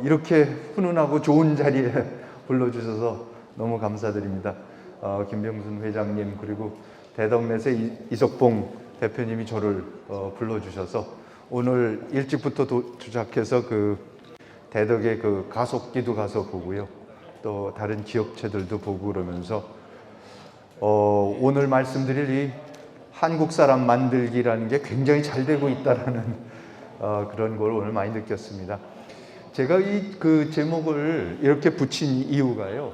이렇게 훈훈하고 좋은 자리에 불러주셔서 너무 감사드립니다. 김병순 회장님 그리고 대덕넷의 이석봉 대표님이 저를 불러주셔서 오늘 일찍부터 도착해서 그 대덕의 그 가속기도 가서 보고요. 또 다른 기업체들도 보고 그러면서 오늘 말씀드릴 이 한국 사람 만들기라는 게 굉장히 잘 되고 있다라는 그런 걸 오늘 많이 느꼈습니다. 제가 그 제목을 이렇게 붙인 이유가요.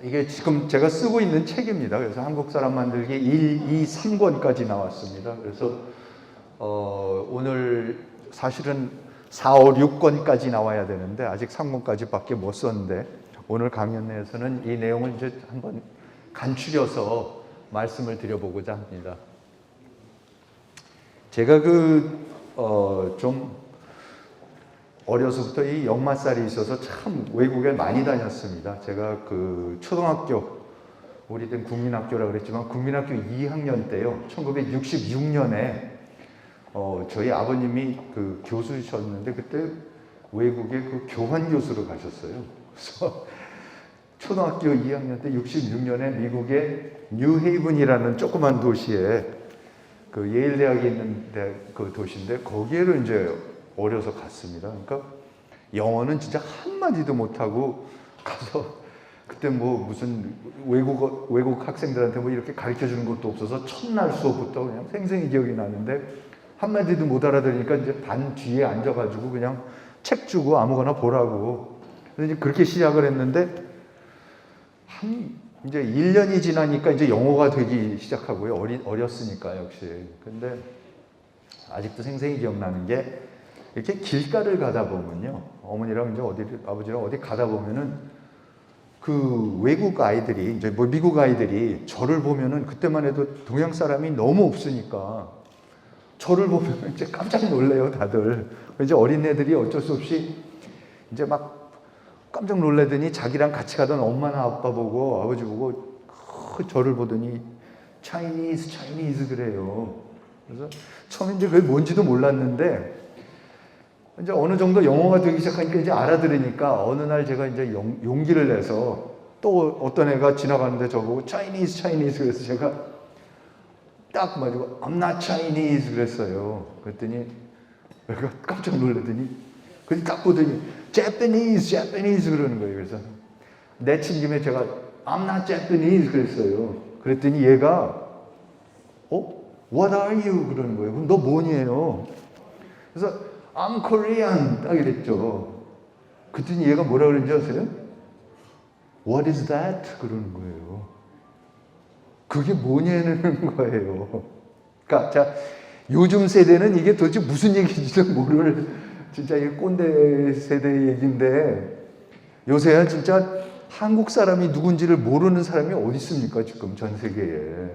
이게 지금 제가 쓰고 있는 책입니다. 그래서 한국 사람 만들기 1, 2, 3권까지 나왔습니다. 그래서 오늘 사실은 4, 5, 6권까지 나와야 되는데 아직 3권까지밖에 못 썼는데 오늘 강연에서는 이 내용을 이제 한번 간추려서 말씀을 드려보고자 합니다. 제가 좀 어려서부터 이 역마살이 있어서 참 외국에 많이 다녔습니다. 제가 그 초등학교, 우리 땐 국민학교라 그랬지만 국민학교 2학년 때요. 1966년에 저희 아버님이 그 교수셨는데 그때 외국에 그 교환 교수로 가셨어요. 그래서 초등학교 2학년 때 66년에 미국의 뉴헤이븐이라는 조그만 도시에 그 예일 대학이 있는 그 도시인데 거기를 이제 어려서 갔습니다. 그러니까 영어는 진짜 한마디도 못하고 가서 그때 뭐 무슨 외국 학생들한테 뭐 이렇게 가르쳐 주는 것도 없어서 첫날 수업부터 그냥 생생히 기억이 나는데 한마디도 못 알아들으니까 이제 반 뒤에 앉아가지고 그냥 책 주고 아무거나 보라고. 그래서 이제 그렇게 시작을 했는데 이제 1년이 지나니까 이제 영어가 되기 시작하고요. 어렸으니까 역시. 근데 아직도 생생히 기억나는 게 이렇게 길가를 가다 보면요. 어머니랑 이제 아버지랑 어디 가다 보면은 그 외국 아이들이, 이제 뭐 미국 아이들이 저를 보면은 그때만 해도 동양 사람이 너무 없으니까 저를 보면 이제 깜짝 놀래요, 다들. 이제 어린애들이 어쩔 수 없이 이제 막 깜짝 놀라더니 자기랑 같이 가던 엄마나 아빠 보고 아버지 보고 저를 보더니 차이니즈 그래요. 그래서 처음에 이제 그게 뭔지도 몰랐는데 이제 어느 정도 영어가 되기 시작하니까 이제 알아들으니까 어느 날 제가 이제 용기를 내서 또 어떤 애가 지나가는데 저보고 차이니즈 그래서 제가 딱 맞고 I'm not Chinese 그랬어요. 그랬더니 애가 깜짝 놀라더니 그래서 딱 보더니 Japanese 그러는 거예요. 그래서 내친 김에 제가 I'm not Japanese 그랬어요. 그랬더니 얘가 What are you 그러는 거예요. 그럼 너 뭐니에요? 그래서 I'm Korean 딱 이랬죠. 그랬더니 얘가 뭐라 그랬는지 아세요? What is that? 그러는 거예요. 그게 뭐냐는 거예요. 그러니까 자, 요즘 세대는 이게 도대체 무슨 얘기인지도 모를 진짜 이 꼰대 세대의 얘기인데 요새야 진짜 한국 사람이 누군지를 모르는 사람이 어디 있습니까 지금 전 세계에.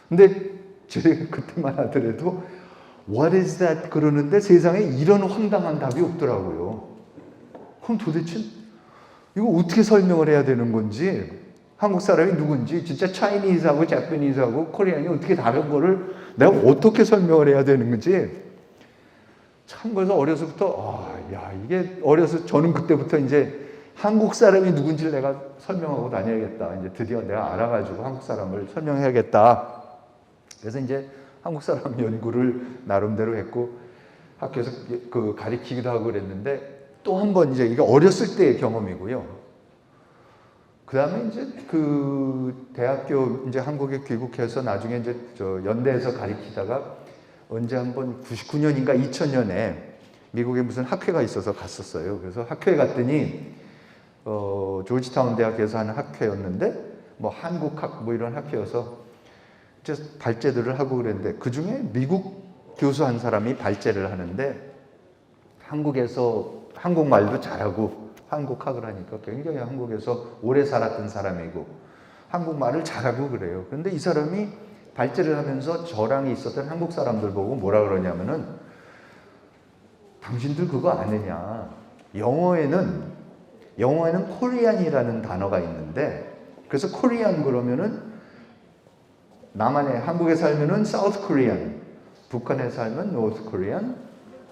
근데 제가 그때만 하더라도 What is that? 그러는데 세상에 이런 황당한 답이 없더라고요. 그럼 도대체 이거 어떻게 설명을 해야 되는 건지 한국 사람이 누군지 진짜 차이니즈하고 자파니즈하고 코리안이 어떻게 다른 거를 내가 어떻게 설명을 해야 되는 건지 참 그래서 어려서부터 이게 어려서 저는 그때부터 이제 한국 사람이 누군지를 내가 설명하고 다녀야겠다. 이제 드디어 내가 알아가지고 한국 사람을 설명해야겠다. 그래서 이제 한국 사람 연구를 나름대로 했고 학교에서 그 가리키기도 하고 그랬는데 또 한 번 이제 이게 어렸을 때의 경험이고요. 그 다음에 이제 그 대학교 이제 한국에 귀국해서 나중에 이제 저 연대에서 가리키다가 언제 한번 99년인가 2000년에 미국에 무슨 학회가 있어서 갔었어요. 그래서 학회에 갔더니 조지타운 대학에서 하는 학회였는데 뭐 한국학 뭐 이런 학회여서 이제 발제들을 하고 그랬는데 그 중에 미국 교수 한 사람이 발제를 하는데 한국에서 한국말도 잘하고 한국학을 하니까 굉장히 한국에서 오래 살았던 사람이고 한국말을 잘하고 그래요. 그런데 이 사람이 발제를 하면서 저랑 있었던 한국 사람들 보고 뭐라 그러냐면은 당신들 그거 아느냐. 영어에는 코리안이라는 단어가 있는데 그래서 코리안 그러면은 남한에 한국에 살면은 사우스 코리안, 북한에 살면 노스 코리안,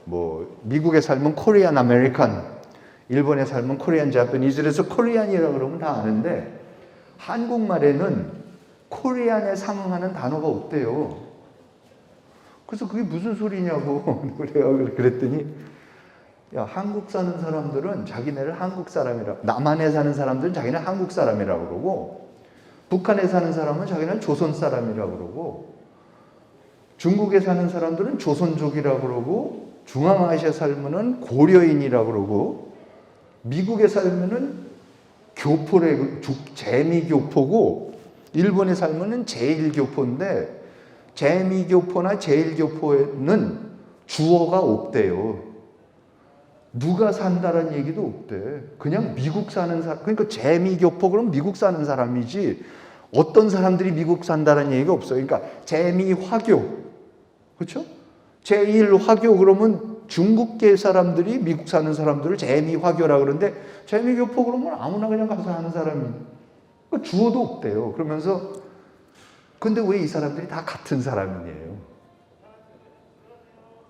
뭐 미국에 살면 코리안 아메리칸, 일본에 살면 코리안 자파니즈, 그래서 코리안이라고 그러면 다 아는데 한국말에는 코리안에 상응하는 단어가 없대요. 그래서 그게 무슨 소리냐고 내가 그랬더니, 야, 한국 사는 사람들은 자기네를 한국 사람이라, 남한에 사는 사람들은 자기네 한국 사람이라고 그러고, 북한에 사는 사람은 자기는 조선 사람이라고 그러고, 중국에 사는 사람들은 조선족이라고 그러고, 중앙아시아 살면은 고려인이라고 그러고, 미국에 살면은 교포래, 재미교포고, 일본에 살면은 제일교포인데, 재미교포나 제일교포에는 주어가 없대요. 누가 산다는 얘기도 없대. 그냥 미국 사는 사람, 그러니까 재미교포 그러면 미국 사는 사람이지 어떤 사람들이 미국 산다는 얘기가 없어요. 그러니까 재미화교, 그렇죠? 제1화교 그러면 중국계 사람들이 미국 사는 사람들을 재미화교라 그러는데 재미교포 그러면 아무나 그냥 가서 하는 사람이, 그러니까 주어도 없대요. 그러면서 근데 왜 이 사람들이 다 같은 사람이에요?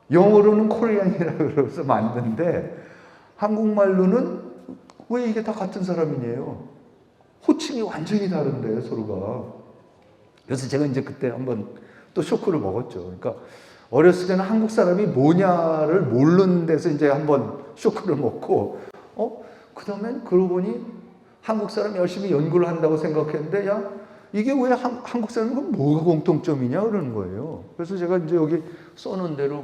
영어로는 코리안이라고 그래서 맞는데 한국말로는 왜 이게 다 같은 사람이에요? 호칭이 완전히 다른데 서로가. 그래서 제가 이제 그때 한번 또 쇼크를 먹었죠. 그러니까 어렸을 때는 한국 사람이 뭐냐를 모르는 데서 이제 한번 쇼크를 먹고, 그 다음엔 그러고 보니 한국 사람이 열심히 연구를 한다고 생각했는데, 야, 이게 왜 한국 사람은 뭐가 공통점이냐 그러는 거예요. 그래서 제가 이제 여기 써놓은 대로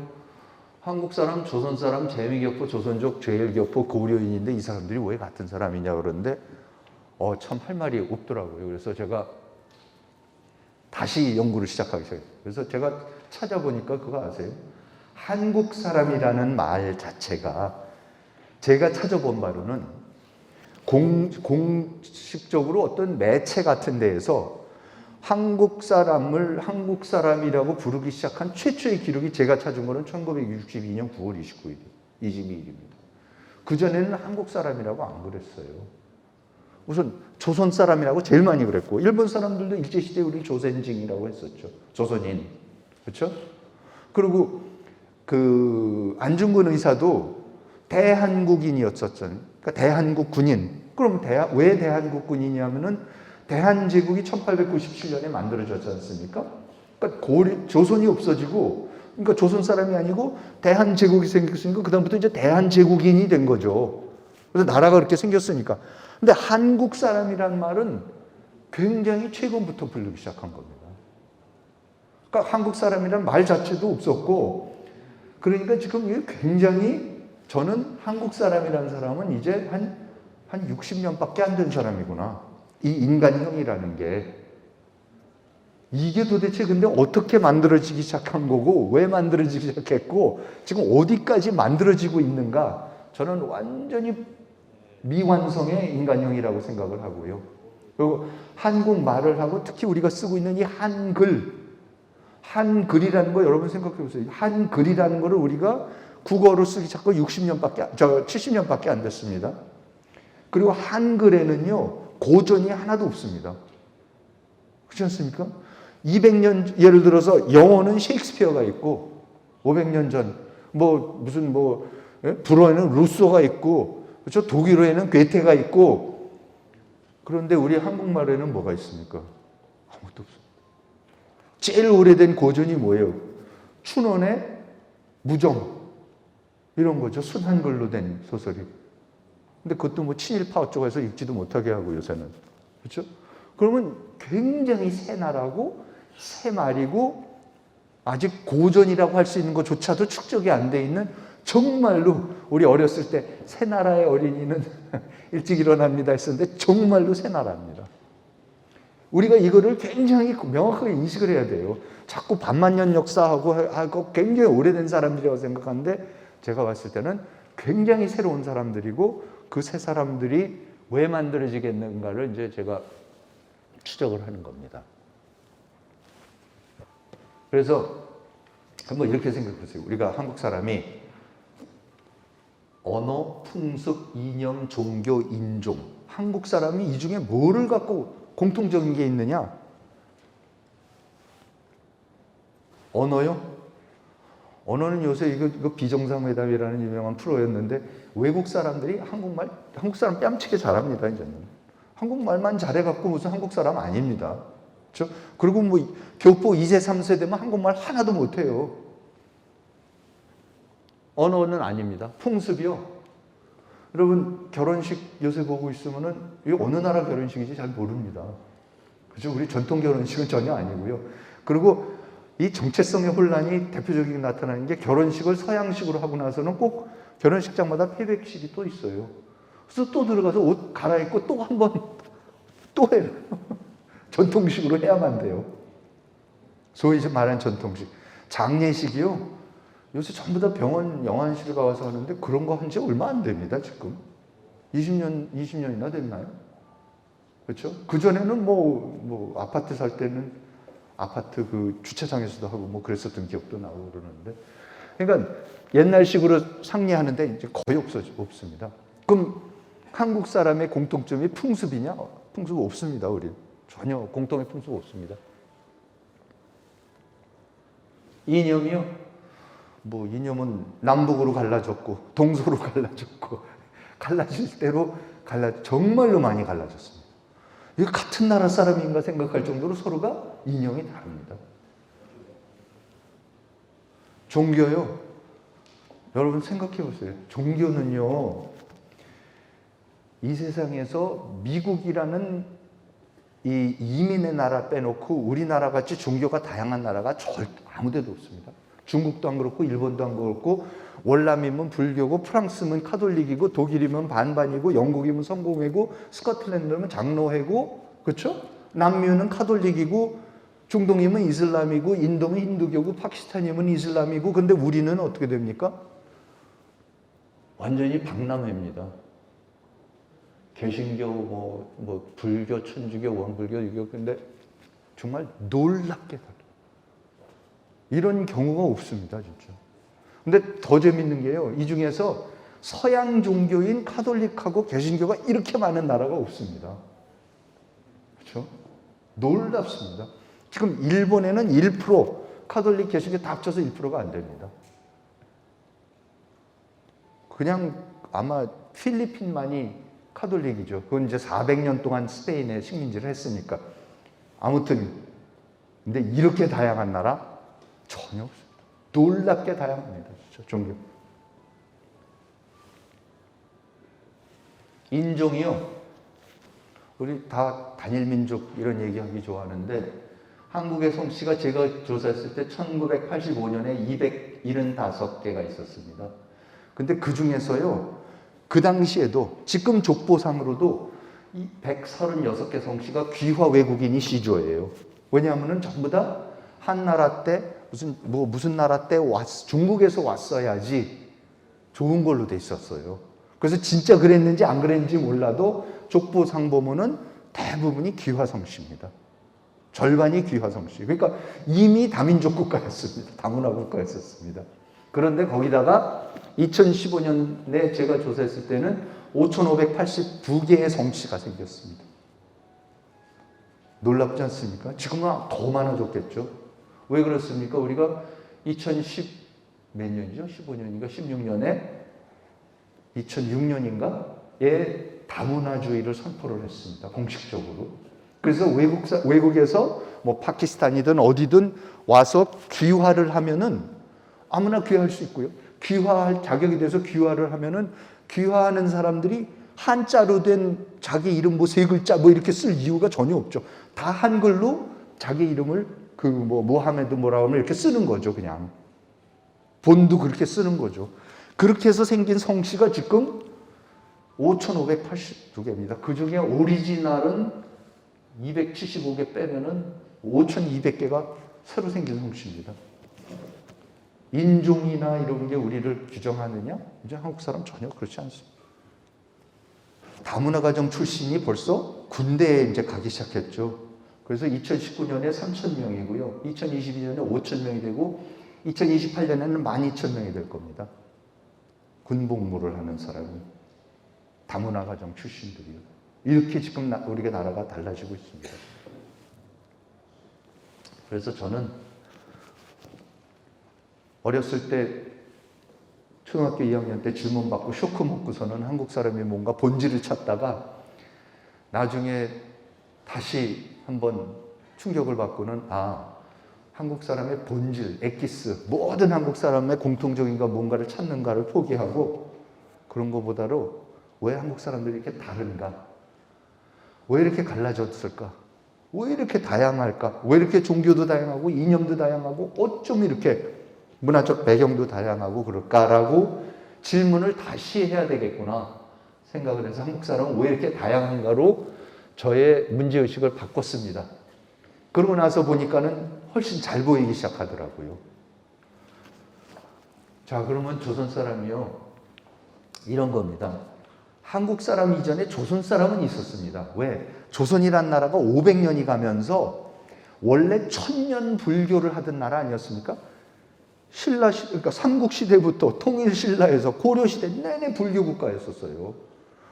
한국 사람, 조선 사람, 재미교포, 조선족, 제일교포, 고려인인데 이 사람들이 왜 같은 사람이냐 그러는데 참 할 말이 없더라고요. 그래서 제가 다시 연구를 시작하기 시작했어요. 그래서 제가 찾아보니까 그거 아세요? 한국 사람이라는 말 자체가 제가 찾아본 바로는 공식적으로 어떤 매체 같은 데에서 한국 사람을 한국 사람이라고 부르기 시작한 최초의 기록이 제가 찾은 거는 1962년 9월 22일입니다. 그전에는 한국 사람이라고 안 그랬어요. 우선 조선 사람이라고 제일 많이 그랬고, 일본 사람들도 일제시대에 우리 조선징이라고 했었죠. 조선인. 그렇죠? 그리고 그 안중근 의사도 대한국인이었었잖아요. 그러니까 대한국 군인. 그럼 왜 대한국 군인이냐면은 대한제국이 1897년에 만들어졌지 않습니까? 그러니까 조선이 없어지고, 그러니까 조선 사람이 아니고 대한제국이 생겼으니까 그다음부터 이제 대한제국인이 된 거죠. 그래서 나라가 그렇게 생겼으니까. 근데 한국 사람이란 말은 굉장히 최근부터 부르기 시작한 겁니다. 그러니까 한국 사람이란 말 자체도 없었고, 그러니까 지금 이게 굉장히, 저는 한국 사람이라는 사람은 이제 한 60년밖에 안 된 사람이구나. 이 인간형이라는 게. 이게 도대체 근데 어떻게 만들어지기 시작한 거고, 왜 만들어지기 시작했고, 지금 어디까지 만들어지고 있는가. 저는 완전히 미완성의 인간형이라고 생각을 하고요. 그리고 한국말을 하고 특히 우리가 쓰고 있는 이 한글이라는 거 여러분 생각해 보세요. 한글이라는 거를 우리가 국어로 쓰기 시작하고 70년밖에 안 됐습니다. 그리고 한글에는요, 고전이 하나도 없습니다. 그렇지 않습니까? 200년, 예를 들어서 영어는 셰익스피어가 있고, 500년 전, 불어에는 루소가 있고, 그렇죠? 독일어에는 괴테가 있고, 그런데 우리 한국말에는 뭐가 있습니까? 아무것도 없습니다. 제일 오래된 고전이 뭐예요? 춘원의 무정. 이런 거죠. 순한글로 된 소설이. 근데 그것도 뭐 친일파 어쩌고 해서 읽지도 못하게 하고 요새는. 그렇죠? 그러면 굉장히 새 나라고, 새 말이고, 아직 고전이라고 할 수 있는 것조차도 축적이 안 돼 있는, 정말로 우리 어렸을 때 새 나라의 어린이는 일찍 일어납니다 했었는데 정말로 새 나라입니다. 우리가 이거를 굉장히 명확하게 인식을 해야 돼요. 자꾸 반만년 역사하고 굉장히 오래된 사람들이라고 생각하는데, 제가 봤을 때는 굉장히 새로운 사람들이고, 그 새 사람들이 왜 만들어지겠는가를 이제 제가 추적을 하는 겁니다. 그래서 한번 이렇게 생각해 보세요. 우리가 한국 사람이 언어, 풍습, 이념, 종교, 인종, 한국 사람이 이 중에 뭐를 갖고 공통적인 게 있느냐? 언어요? 언어는 요새 이거 비정상회담이라는 유명한 프로였는데 외국 사람들이 한국 사람 뺨치게 잘합니다. 이제는 한국말만 잘해갖고 무슨 한국 사람 아닙니다. 그렇죠? 그리고 뭐 교포 2세 3세 되면 한국말 하나도 못해요. 언어는 아닙니다. 풍습이요. 여러분 결혼식 요새 보고 있으면은 이게 어느 나라 결혼식인지 잘 모릅니다. 그죠? 우리 전통 결혼식은 전혀 아니고요. 그리고 이 정체성의 혼란이 대표적으로 나타나는 게 결혼식을 서양식으로 하고 나서는 꼭 결혼식장마다 패백식이 또 있어요. 그래서 또 들어가서 옷 갈아입고 또 한 번 또 해요. 전통식으로 해야만 돼요. 소위 말하는 전통식. 장례식이요. 요새 전부 다 병원 영안실 가서 하는데 그런 거 한 지 얼마 안 됩니다, 지금. 20년이나 됐나요? 그렇죠? 그전에는 뭐 아파트 살 때는 아파트 그 주차장에서도 하고 뭐 그랬었던 기억도 나고 그러는데. 그러니까 옛날식으로 상례하는데 이제 거의 없습니다. 그럼 한국 사람의 공통점이 풍습이냐? 풍습 없습니다, 우리. 전혀 공통의 풍습 없습니다. 이념이요? 뭐 이념은 남북으로 갈라졌고 동서로 갈라졌고 갈라질 대로 정말로 많이 갈라졌습니다. 이거 같은 나라 사람인가 생각할 정도로 서로가 이념이 다릅니다. 종교요. 여러분 생각해 보세요. 종교는요. 이 세상에서 미국이라는 이 이민의 나라 빼놓고 우리나라 같이 종교가 다양한 나라가 아무 데도 없습니다. 중국도 안 그렇고 일본도 안 그렇고 월남이면 불교고 프랑스면 카톨릭이고 독일이면 반반이고 영국이면 성공회고 스코틀랜드면 장로회고 그렇죠? 남미는 카톨릭이고 중동이면 이슬람이고 인도면 힌두교고 파키스탄이면 이슬람이고 근데 우리는 어떻게 됩니까? 완전히 박람회입니다. 개신교, 뭐 불교, 천주교, 원불교, 유교 근데 정말 놀랍게 달라요. 이런 경우가 없습니다, 진짜. 근데 더 재밌는 게요. 이 중에서 서양 종교인 카톨릭하고 개신교가 이렇게 많은 나라가 없습니다. 그렇죠? 놀랍습니다. 지금 일본에는 1%, 카톨릭, 개신교 다 합쳐서 1%가 안 됩니다. 그냥 아마 필리핀만이 카톨릭이죠. 그건 이제 400년 동안 스페인에 식민지를 했으니까. 아무튼 근데 이렇게 다양한 나라 전혀 없습니다. 놀랍게 다양합니다. 진짜 종교. 인종이요. 우리 다 단일 민족 이런 얘기하기 좋아하는데 한국의 성씨가 제가 조사했을 때 1985년에 275개가 있었습니다. 근데 그 중에서요. 그 당시에도 지금 족보상으로도 이 136개 성씨가 귀화 외국인이 시조예요. 왜냐하면 전부 다 한나라 때 무슨 나라 때 중국에서 왔어야지 좋은 걸로 돼 있었어요. 그래서 진짜 그랬는지 안 그랬는지 몰라도 족보상 보면은 대부분이 귀화 성씨입니다. 절반이 귀화 성씨. 그러니까 이미 다민족 국가였습니다. 다문화 국가였었습니다. 그런데 거기다가 2015년에 제가 조사했을 때는 5,582개의 성씨가 생겼습니다. 놀랍지 않습니까? 지금은 더 많아졌겠죠. 왜 그렇습니까? 우리가 2010 몇 년이죠? 15년인가 16년에 2006년인가에 다문화주의를 선포를 했습니다. 공식적으로. 그래서 외국에서 뭐 파키스탄이든 어디든 와서 귀화를 하면은 아무나 귀화할 수 있고요. 귀화할 자격이 돼서 귀화를 하면은 귀화하는 사람들이 한자로 된 자기 이름 뭐 세 글자 뭐 이렇게 쓸 이유가 전혀 없죠. 다 한글로 자기 이름을 그 뭐 모하메드 뭐라고 하면 이렇게 쓰는 거죠, 그냥. 본도 그렇게 쓰는 거죠. 그렇게 해서 생긴 성씨가 지금 5,582개입니다. 그 중에 오리지널은 275개 빼면은 5,200개가 새로 생긴 성씨입니다. 인종이나 이런 게 우리를 규정하느냐? 이제 한국 사람 전혀 그렇지 않습니다. 다문화 가정 출신이 벌써 군대에 이제 가기 시작했죠. 그래서 2019년에 3,000명이고요. 2022년에 5,000명이 되고 2028년에는 12,000명이 될 겁니다. 군복무를 하는 사람이. 다문화 가정 출신들이요. 이렇게 지금 우리가 나라가 달라지고 있습니다. 그래서 저는 어렸을 때 초등학교 2학년 때 질문 받고 쇼크 먹고서는 한국 사람이 뭔가 본질을 찾다가 나중에 다시 한번 충격을 받고는 한국 사람의 본질, 엑기스, 모든 한국 사람의 공통적인 거 뭔가를 찾는가를 포기하고 그런 것보다도 왜 한국 사람들이 이렇게 다른가? 왜 이렇게 갈라졌을까? 왜 이렇게 다양할까? 왜 이렇게 종교도 다양하고 이념도 다양하고 어쩜 이렇게 문화적 배경도 다양하고 그럴까라고 질문을 다시 해야 되겠구나 생각을 해서 한국 사람은 왜 이렇게 다양한가로 저의 문제의식을 바꿨습니다. 그러고 나서 보니까는 훨씬 잘 보이기 시작하더라고요. 자, 그러면 조선 사람이요. 이런 겁니다. 한국 사람 이전에 조선 사람은 있었습니다. 왜? 조선이란 나라가 500년이 가면서 원래 천년 불교를 하던 나라 아니었습니까? 신라 시대, 그러니까 삼국 시대부터 통일 신라에서 고려 시대 내내 불교 국가였었어요.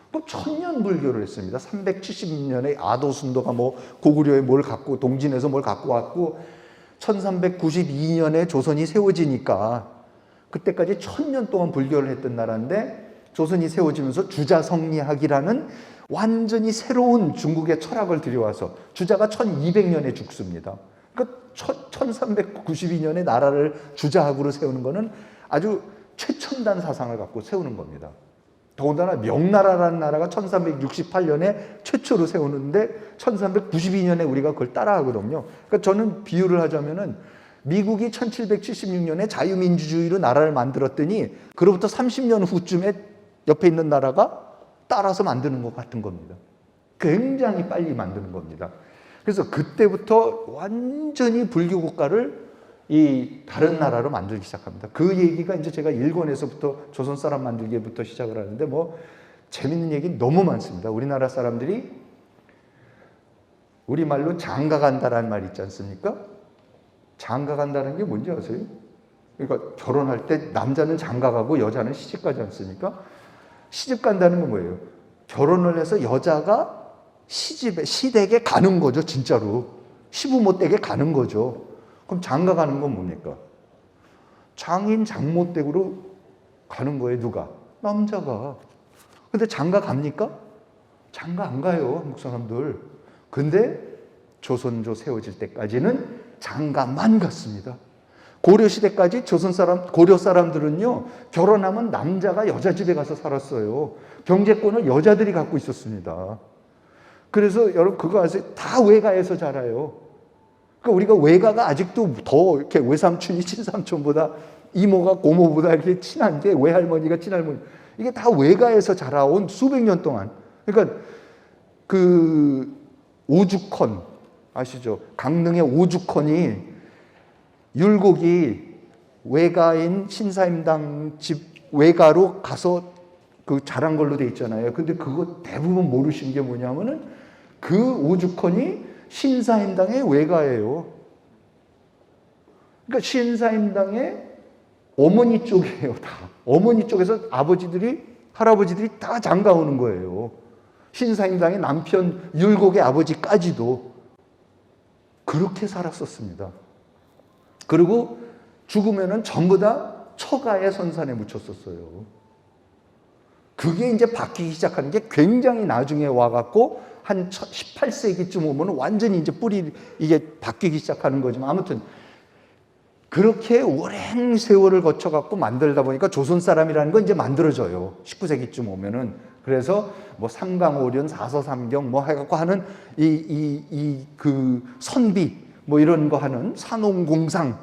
그럼 천년 불교를 했습니다. 376년에 아도순도가 고구려에 뭘 갖고 동진에서 뭘 갖고 왔고 1392년에 조선이 세워지니까 그때까지 천년 동안 불교를 했던 나라인데 조선이 세워지면서 주자성리학이라는 완전히 새로운 중국의 철학을 들여와서 주자가 1200년에 죽습니다. 그러니까 1392년에 나라를 주자학으로 세우는 것은 아주 최첨단 사상을 갖고 세우는 겁니다. 더군다나 명나라라는 나라가 1368년에 최초로 세우는데 1392년에 우리가 그걸 따라하거든요. 그러니까 저는 비유를 하자면은 미국이 1776년에 자유민주주의로 나라를 만들었더니 그로부터 30년 후쯤에 옆에 있는 나라가 따라서 만드는 것 같은 겁니다. 굉장히 빨리 만드는 겁니다. 그래서 그때부터 완전히 불교 국가를 이 다른 나라로 만들기 시작합니다. 그 얘기가 이제 제가 일본에서부터 조선 사람 만들기부터 시작을 하는데 재밌는 얘기 너무 많습니다. 우리나라 사람들이 우리말로 장가 간다라는 말 있지 않습니까? 장가 간다는 게 뭔지 아세요? 그러니까 결혼할 때 남자는 장가 가고 여자는 시집 가지 않습니까? 시집 간다는 건 뭐예요? 결혼을 해서 여자가 시댁에 가는 거죠, 진짜로. 시부모 댁에 가는 거죠. 그럼 장가 가는 건 뭡니까? 장인 장모 댁으로 가는 거예요, 누가? 남자가. 근데 장가 갑니까? 장가 안 가요, 한국 사람들. 근데 조선조 세워질 때까지는 장가만 갔습니다. 고려 시대까지 고려 사람들은요, 결혼하면 남자가 여자 집에 가서 살았어요. 경제권을 여자들이 갖고 있었습니다. 그래서 여러분 그거 아세요? 다 외가에서 자라요. 그러니까 우리가 외가가 아직도 더 이렇게 외삼촌이 친삼촌보다 이모가 고모보다 이렇게 친한데 외할머니가 친할머니 이게 다 외가에서 자라온 수백 년 동안. 그러니까 그 오죽헌 아시죠? 강릉의 오죽헌이 율곡이 외가인 신사임당 집 외가로 가서 그 자란 걸로 돼 있잖아요. 근데 그거 대부분 모르시는 게 뭐냐면은 그 오죽헌이 신사임당의 외가예요. 그러니까 신사임당의 어머니 쪽이에요, 다. 어머니 쪽에서 아버지들이, 할아버지들이 다 장가 오는 거예요. 신사임당의 남편 율곡의 아버지까지도 그렇게 살았었습니다. 그리고 죽으면은 전부 다 처가의 선산에 묻혔었어요. 그게 이제 바뀌기 시작하는 게 굉장히 나중에 와갖고 한 18세기쯤 오면 완전히 이제 뿌리 이게 바뀌기 시작하는 거지만 아무튼 그렇게 오랜 세월을 거쳐갖고 만들다 보니까 조선 사람이라는 건 이제 만들어져요. 19세기쯤 오면은. 그래서 삼강오륜, 사서삼경 해갖고 하는 그 선비 이런 거 하는 산홍공상,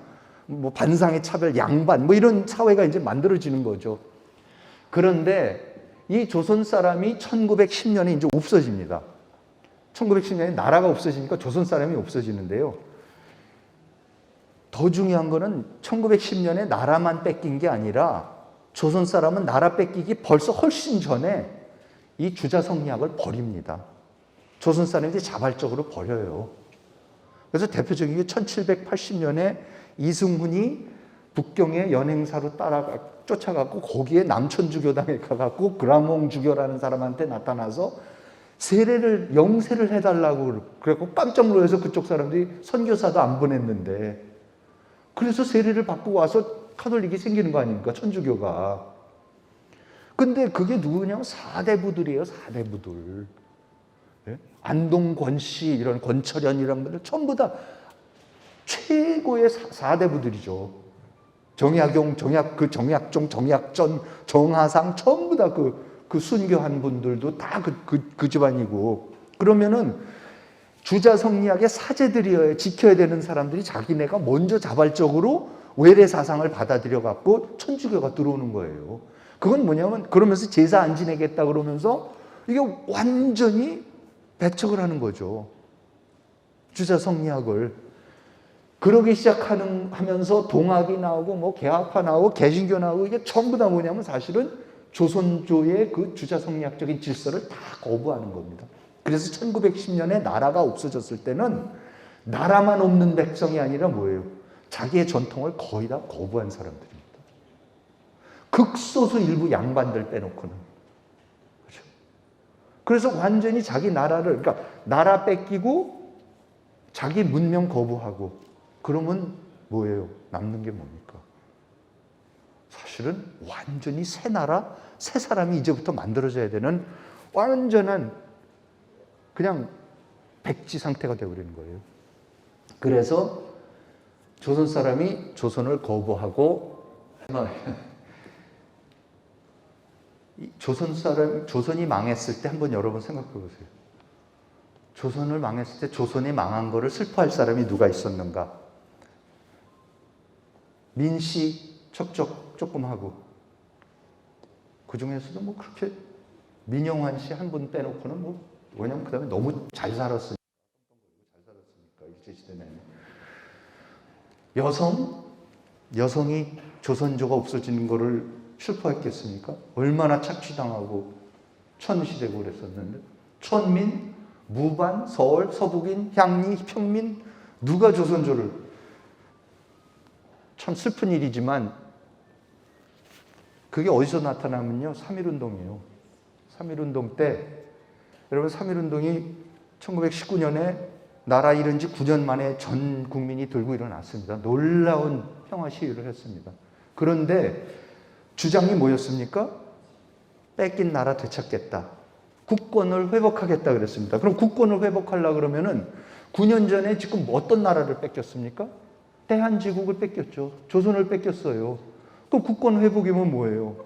반상의 차별, 양반 이런 사회가 이제 만들어지는 거죠. 그런데 이 조선 사람이 1910년에 이제 없어집니다. 1910년에 나라가 없어지니까 조선 사람이 없어지는데요. 더 중요한 거는 1910년에 나라만 뺏긴 게 아니라 조선 사람은 나라 뺏기기 벌써 훨씬 전에 이 주자성리학을 버립니다. 조선 사람들이 자발적으로 버려요. 그래서 대표적인 게 1780년에 이승훈이 북경의 연행사로 쫓아가고 거기에 남천주교당에 가갖고 그라몽주교라는 사람한테 나타나서 영세를 해달라고 그래갖고 깜짝 놀라서 그쪽 사람들이 선교사도 안 보냈는데 그래서 세례를 받고 와서 카톨릭이 생기는 거 아닙니까? 천주교가. 근데 그게 누구냐면 사대부들이에요. 사대부들. 예? 안동, 권씨, 이런 권철현 이런 분들 전부 다 최고의 사대부들이죠. 정약용, 정약종, 정약전, 정하상 전부 다 그 순교한 분들도 다 그 집안이고. 그러면은 주자성리학의 사제들이어야 지켜야 되는 사람들이 자기네가 먼저 자발적으로 외래 사상을 받아들여 갖고 천주교가 들어오는 거예요. 그건 뭐냐면 그러면서 제사 안 지내겠다 그러면서 이게 완전히 배척을 하는 거죠. 주자성리학을. 그러기 시작하면서 동학이 나오고 뭐 개학파 나오고 개신교 나오고 이게 전부 다 뭐냐면 사실은 조선조의 그 주자성리학적인 질서를 다 거부하는 겁니다. 그래서 1910년에 나라가 없어졌을 때는 나라만 없는 백성이 아니라 뭐예요? 자기의 전통을 거의 다 거부한 사람들입니다. 극소수 일부 양반들 빼놓고는. 그렇죠? 그래서 완전히 자기 나라를, 그러니까 나라 뺏기고 자기 문명 거부하고 그러면 뭐예요? 남는 게 뭡니까? 사실은 완전히 새 나라, 새 사람이 이제부터 만들어져야 되는 완전한 그냥 백지 상태가 되어버리는 거예요. 그래서 조선 사람이 조선을 거부하고 조선이 망했을 때 한번 여러분 생각해 보세요. 조선을 망했을 때 조선이 망한 거를 슬퍼할 사람이 누가 있었는가? 민씨 척척 조금 하고 그 중에서도 뭐 그렇게 민영환 씨 한 분 빼놓고는 뭐 왜냐면 그 다음에 너무 잘 살았으니까 일제시대는 여성이 조선조가 없어지는 거를 슬퍼했겠습니까? 얼마나 착취당하고 천시되고 그랬었는데 천민, 무반, 서울, 서북인, 향리, 평민 누가 조선조를 참 슬픈 일이지만 그게 어디서 나타나면요 3.1운동이에요. 3.1운동 때 여러분 3.1운동이 1919년에 나라 잃은 지 9년 만에 전 국민이 들고 일어났습니다. 놀라운 평화 시위를 했습니다. 그런데 주장이 뭐였습니까? 뺏긴 나라 되찾겠다. 국권을 회복하겠다 그랬습니다. 그럼 국권을 회복하려고 그러면은 9년 전에 지금 어떤 나라를 뺏겼습니까? 대한제국을 뺏겼죠. 조선을 뺏겼어요. 그럼 국권 회복이면 뭐예요?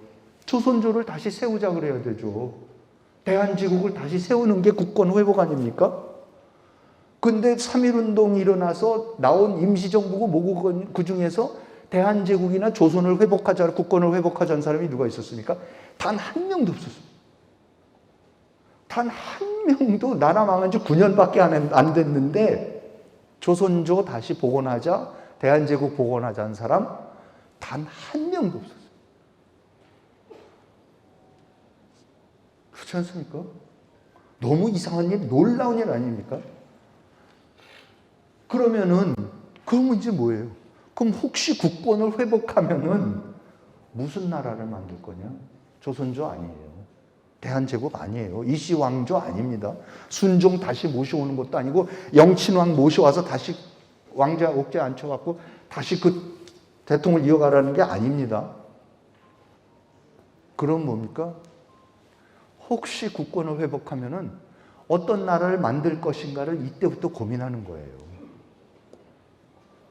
조선조를 다시 세우자 그래야 되죠. 대한제국을 다시 세우는 게 국권 회복 아닙니까? 근데 3.1운동이 일어나서 나온 임시정부고 뭐고 그 중에서 대한제국이나 조선을 회복하자, 국권을 회복하자는 사람이 누가 있었습니까? 단 한 명도 없었습니다. 단 한 명도 나라 망한 지 9년밖에 안 됐는데 조선조 다시 복원하자, 대한제국 복원하자는 사람 단 한 명도 없었어요. 그렇지 않습니까? 너무 이상한 일, 놀라운 일 아닙니까? 그러면 이제 뭐예요? 그럼 혹시 국권을 회복하면은 무슨 나라를 만들 거냐? 조선조 아니에요. 대한제국 아니에요. 이시왕조 아닙니다. 순종 다시 모셔오는 것도 아니고 영친왕 모셔와서 다시 왕자 옥제 앉혀갖고 다시 그 대통을 이어가라는 게 아닙니다. 그럼 뭡니까? 혹시 국권을 회복하면은 어떤 나라를 만들 것인가를 이때부터 고민하는 거예요.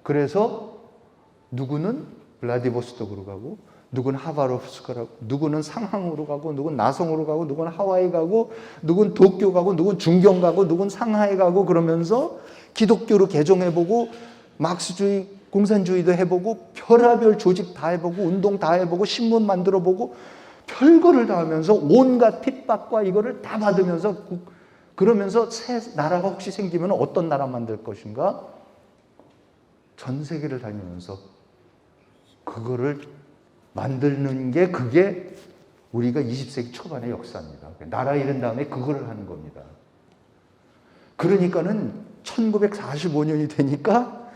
그래서 누구는 블라디보스톡으로 가고 누구는 하바롭스크로 가고 누구는 상항으로 가고 누구는 나성으로 가고 누구는 하와이 가고 누구는 도쿄 가고 누구는 중경 가고 누구는 상하이 가고 그러면서 기독교로 개종해보고 막스주의 공산주의도 해보고 별하별 조직 다 해보고 운동 다 해보고 신문 만들어보고 별거를 다 하면서 온갖 핍박과 이거를 다 받으면서 그러면서 새 나라가 혹시 생기면 어떤 나라 만들 것인가? 전 세계를 다니면서 그거를 만드는 게 그게 우리가 20세기 초반의 역사입니다. 나라 잃은 다음에 그거를 하는 겁니다. 그러니까는 1945년이 되니까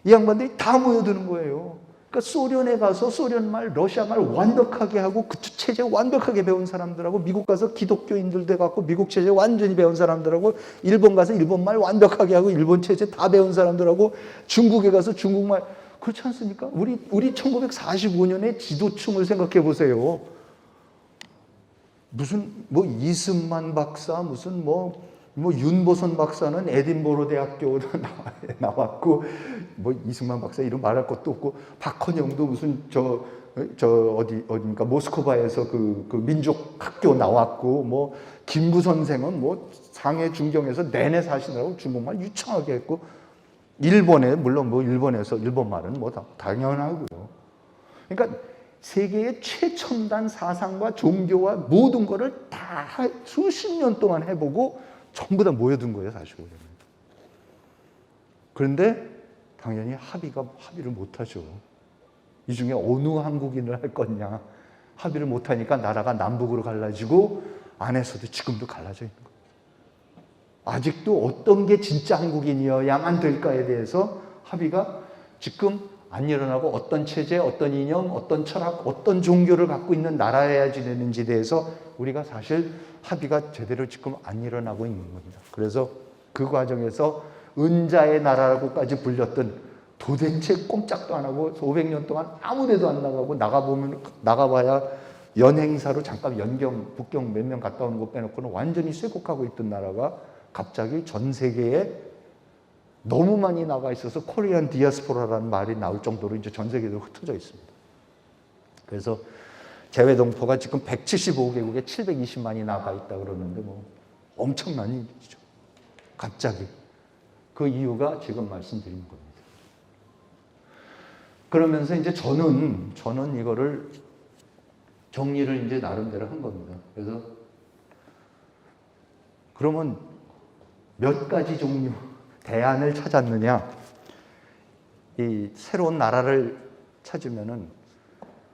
이 양반들이 다 모여드는 거예요. 그러니까 소련에 가서 소련 말, 러시아 말 완벽하게 하고 그 체제 완벽하게 배운 사람들하고 미국 가서 기독교인들 돼갖고 미국 체제 완전히 배운 사람들하고 일본 가서 일본 말 완벽하게 하고 일본 체제 다 배운 사람들하고 중국에 가서 중국말 그렇지 않습니까? 우리 1945년에 지도층을 생각해 보세요. 무슨 뭐 이승만 박사, 무슨 뭐 윤보선 박사는 에딘버러 대학교 나왔고, 뭐 이승만 박사 이름 말할 것도 없고, 박헌영도 무슨 어디니까 모스크바에서 그 민족 학교 나왔고, 뭐 김구 선생은 뭐 상해 중경에서 내내 사시느라고 중국말 유창하게 했고, 일본에 물론 뭐 일본에서 일본 말은 뭐 당연하고요. 그러니까 세계의 최첨단 사상과 종교와 모든 것을 다 수십 년 동안 해보고 전부 다 모여둔 거예요, 45년. 그런데 당연히 합의를 못하죠. 이 중에 어느 한국인을 할 거냐. 합의를 못하니까 나라가 남북으로 갈라지고 안에서도 지금도 갈라져 있는 거예요. 아직도 어떤 게 진짜 한국인이어야만 될까에 대해서 합의가 지금 안 일어나고, 어떤 체제, 어떤 이념, 어떤 철학, 어떤 종교를 갖고 있는 나라여야지 되는지에 대해서 우리가 사실 합의가 제대로 지금 안 일어나고 있는 겁니다. 그래서 그 과정에서 은자의 나라라고까지 불렸던, 도대체 꼼짝도 안 하고 500년 동안 아무 데도 안 나가고, 나가봐야 연행사로 잠깐 북경 몇 명 갔다 오는 거 빼놓고는 완전히 쇠곡하고 있던 나라가 갑자기 전 세계에 너무 많이 나가 있어서 코리안 디아스포라라는 말이 나올 정도로 이제 전 세계로 흩어져 있습니다. 그래서 재외동포가 지금 175개국에 720만이 나가 있다 그러는데 뭐 엄청난 일이죠. 갑자기. 그 이유가 지금 말씀드린 겁니다. 그러면서 이제 저는 이거를 정리를 이제 나름대로 한 겁니다. 그래서 그러면 몇 가지 종류 대안을 찾았느냐? 이 새로운 나라를 찾으면은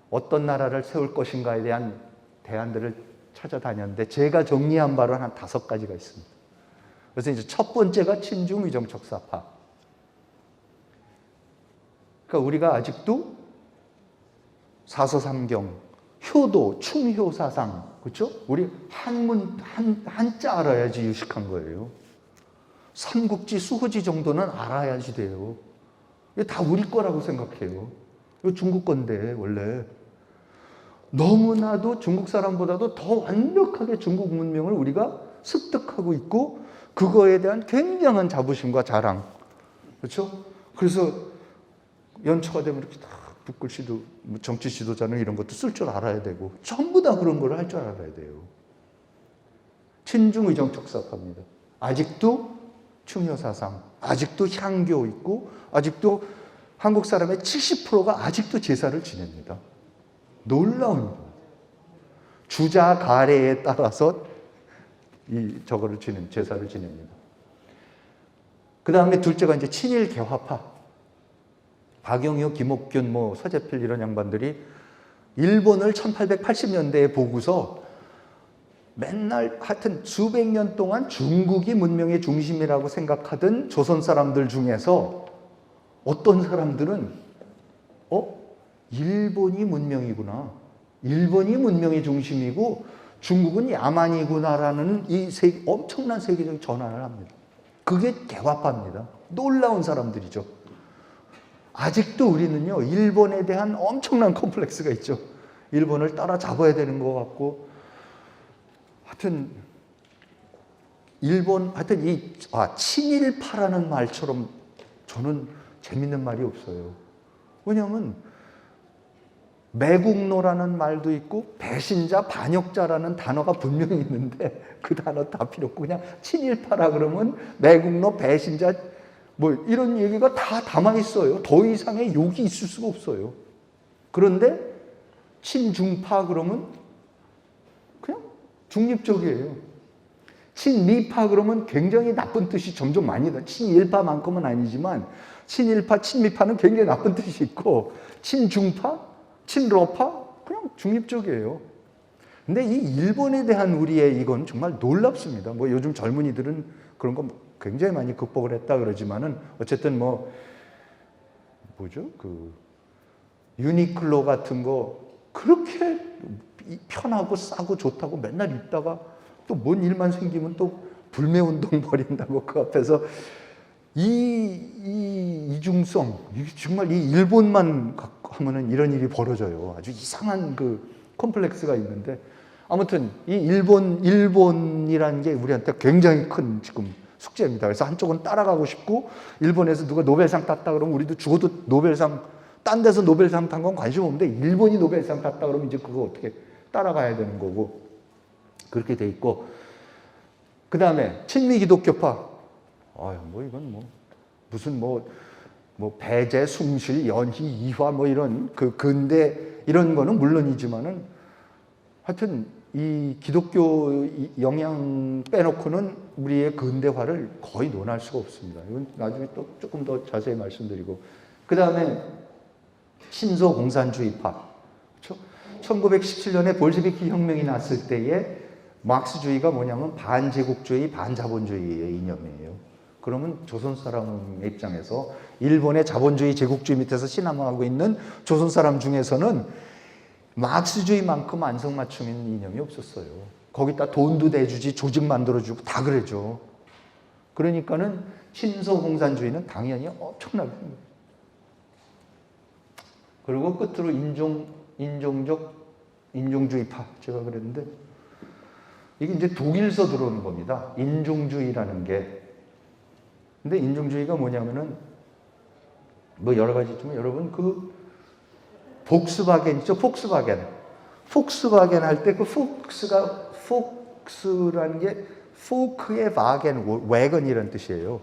어떤 나라를 세울 것인가에 대한 대안들을 찾아다녔는데, 제가 정리한 바로 한 5가지가 있습니다. 그래서 이제 첫 번째가 친중 위정척사파. 그러니까 우리가 아직도 사서삼경, 효도, 충효 사상, 그렇죠? 우리 한자 알아야지 유식한 거예요. 삼국지, 수호지 정도는 알아야지 돼요. 이게 다 우리 거라고 생각해요. 이거 중국 건데 원래. 너무나도 중국 사람보다도 더 완벽하게 중국 문명을 우리가 습득하고 있고, 그거에 대한 굉장한 자부심과 자랑. 그렇죠? 그래서 연초가 되면 이렇게 다 붓글씨도, 정치 지도자는 이런 것도 쓸 줄 알아야 되고, 전부 다 그런 걸 할 줄 알아야 돼요. 친중의정척사파입니다. 아직도 충효사상, 아직도 향교 있고, 아직도 한국 사람의 70%가 아직도 제사를 지냅니다. 놀라운 거. 주자 가래에 따라서 제사를 지냅니다. 그 다음에 둘째가 이제 친일 개화파. 박영효, 김옥균, 서재필 이런 양반들이 일본을 1880년대에 보고서 맨날 하여튼 수백 년 동안 중국이 문명의 중심이라고 생각하던 조선 사람들 중에서 어떤 사람들은 일본이 문명이구나, 일본이 문명의 중심이고 중국은 야만이구나라는 이 엄청난 세계적 전환을 합니다. 그게 개화파입니다. 놀라운 사람들이죠. 아직도 우리는요, 일본에 대한 엄청난 컴플렉스가 있죠. 일본을 따라잡아야 되는 것 같고, 하여튼 친일파라는 말처럼 저는 재밌는 말이 없어요. 왜냐하면 매국노라는 말도 있고 배신자, 반역자라는 단어가 분명히 있는데 그 단어 다 필요 없고 그냥 친일파라 그러면 매국노, 배신자 이런 얘기가 다 담아 있어요. 더 이상의 욕이 있을 수가 없어요. 그런데 친중파 그러면 그냥 중립적이에요. 친미파 그러면 굉장히 나쁜 뜻이 점점 많이 나. 친일파만큼은 아니지만 친일파, 친미파는 굉장히 나쁜 뜻이 있고, 친중파, 친러파 그냥 중립적이에요. 근데 이 일본에 대한 우리의 이건 정말 놀랍습니다. 요즘 젊은이들은 그런 거 굉장히 많이 극복을 했다 그러지만은 어쨌든 유니클로 같은 거 그렇게 편하고 싸고 좋다고 맨날 입다가 또 뭔 일만 생기면 또 불매운동 벌인다고 그 앞에서 이중성, 정말 이 일본만 하면은 이런 일이 벌어져요. 아주 이상한 그 컴플렉스가 있는데, 아무튼 이 일본이라는 게 우리한테 굉장히 큰 지금 숙제입니다. 그래서 한쪽은 따라가고 싶고, 일본에서 누가 노벨상 땄다 그러면 우리도 죽어도 노벨상, 딴 데서 노벨상 탄 건 관심 없는데 일본이 노벨상 땄다 그러면 이제 그거 어떻게 따라가야 되는 거고, 그렇게 돼 있고, 그 다음에 친미 기독교파. 이건 무슨 배제, 숭실, 연희, 이화 이런 그 근대 이런 거는 물론이지만은 하여튼 이 기독교 영향 빼놓고는 우리의 근대화를 거의 논할 수가 없습니다. 이건 나중에 또 조금 더 자세히 말씀드리고, 그 다음에 신소 공산주의파. 1917년에 볼셰비키 혁명이 났을 때에 막스주의가 뭐냐면 반제국주의, 반자본주의의 이념이에요. 그러면 조선 사람의 입장에서 일본의 자본주의, 제국주의 밑에서 신앙하고 있는 조선 사람 중에서는 막스주의만큼 안성맞춤인 이념이 없었어요. 거기다 돈도 내주지, 조직 만들어주고 다 그래죠. 그러니까는 신소 공산주의는 당연히 엄청나게 생겨요. 그리고 끝으로 인종주의파, 제가 그랬는데, 이게 이제 독일서 들어오는 겁니다. 인종주의라는 게. 근데 인종주의가 뭐냐면은, 여러 가지 있지만, 여러분, 복스바겐 있죠? 복스바겐 할 때 폭스라는 게, 포크의 와겐이라는 뜻이에요.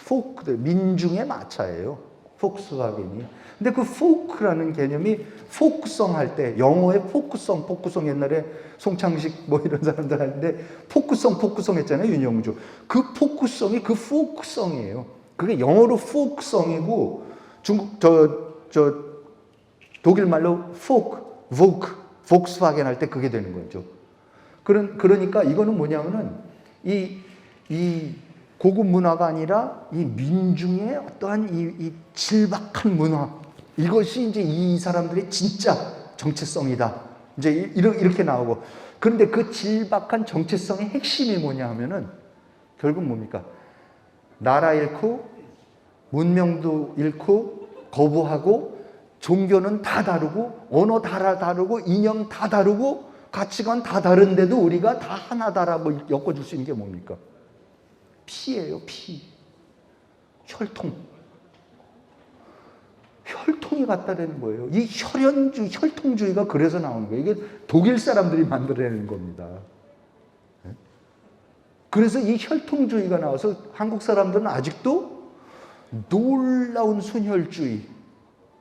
포크, 민중의 마차예요. 폭스바겐이. 근데 그 포크라는 개념이 포크송 할 때, 영어의 포크송 옛날에 송창식 이런 사람들 하는데 포크송 했잖아요, 윤영주. 그 포크송이 그 포크송이에요. 그게 영어로 포크송이고 독일 말로 복스바겐 할 때 그게 되는 거죠. 그러니까 이거는 뭐냐면은 이 고급 문화가 아니라 이 민중의 어떠한 이 질박한 문화, 이것이 이제 이 사람들의 진짜 정체성이다. 이제 이렇게 나오고, 그런데 그 질박한 정체성의 핵심이 뭐냐 하면은 결국 뭡니까? 나라 잃고 문명도 잃고 거부하고, 종교는 다 다르고, 언어 다 다르고, 이념 다 다르고, 가치관 다 다른데도 우리가 다 하나다라고 엮어줄 수 있는 게 뭡니까? 피예요, 피. 혈통이 갖다 대는 거예요. 이 혈통주의가 그래서 나오는 거예요. 이게 독일 사람들이 만들어내는 겁니다. 그래서 이 혈통주의가 나와서 한국 사람들은 아직도 놀라운 순혈주의,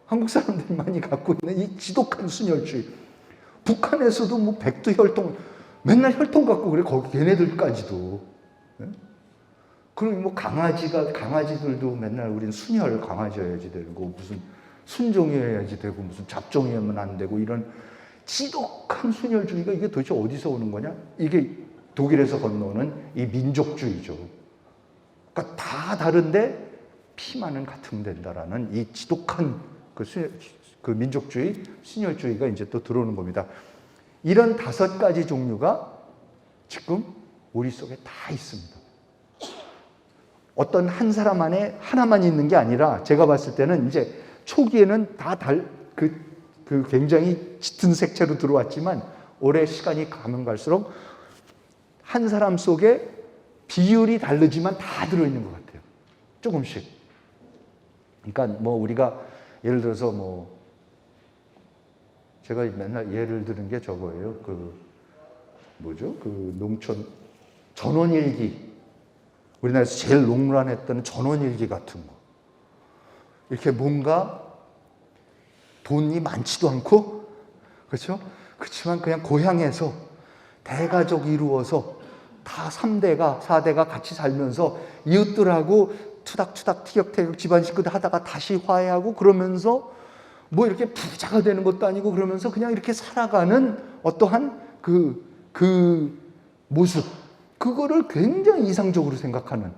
한국 사람들이 많이 갖고 있는 이 지독한 순혈주의. 북한에서도 백두 혈통, 맨날 혈통 갖고 그래, 거기 걔네들까지도. 그리고 강아지들도 맨날 우린 순혈 강아지여야지 되고, 무슨 순종이어야지 되고, 무슨 잡종이면 안 되고, 이런 지독한 순혈주의가 이게 도대체 어디서 오는 거냐? 이게 독일에서 건너오는 이 민족주의죠. 그러니까 다 다른데 피만은 같으면 된다라는 이 지독한 그 민족주의, 순혈주의가 이제 또 들어오는 겁니다. 이런 5가지 종류가 지금 우리 속에 다 있습니다. 어떤 한 사람 안에 하나만 있는 게 아니라, 제가 봤을 때는 이제 초기에는 다 굉장히 짙은 색채로 들어왔지만, 오래 시간이 가면 갈수록 한 사람 속에 비율이 다르지만 다 들어있는 것 같아요. 조금씩. 그러니까 우리가 예를 들어서 제가 맨날 예를 드는 게 저거예요. 농촌 전원일기. 우리나라에서 제일 농란했던 전원일기 같은 거. 이렇게 뭔가 돈이 많지도 않고, 그렇죠? 그렇지만 그냥 고향에서 대가족 이루어서 다 3대가 4대가 같이 살면서 이웃들하고 투닥투닥 티격태격 집안 식구들 하다가 다시 화해하고, 그러면서 이렇게 부자가 되는 것도 아니고, 그러면서 그냥 이렇게 살아가는 어떠한 그 모습, 그거를 굉장히 이상적으로 생각하는,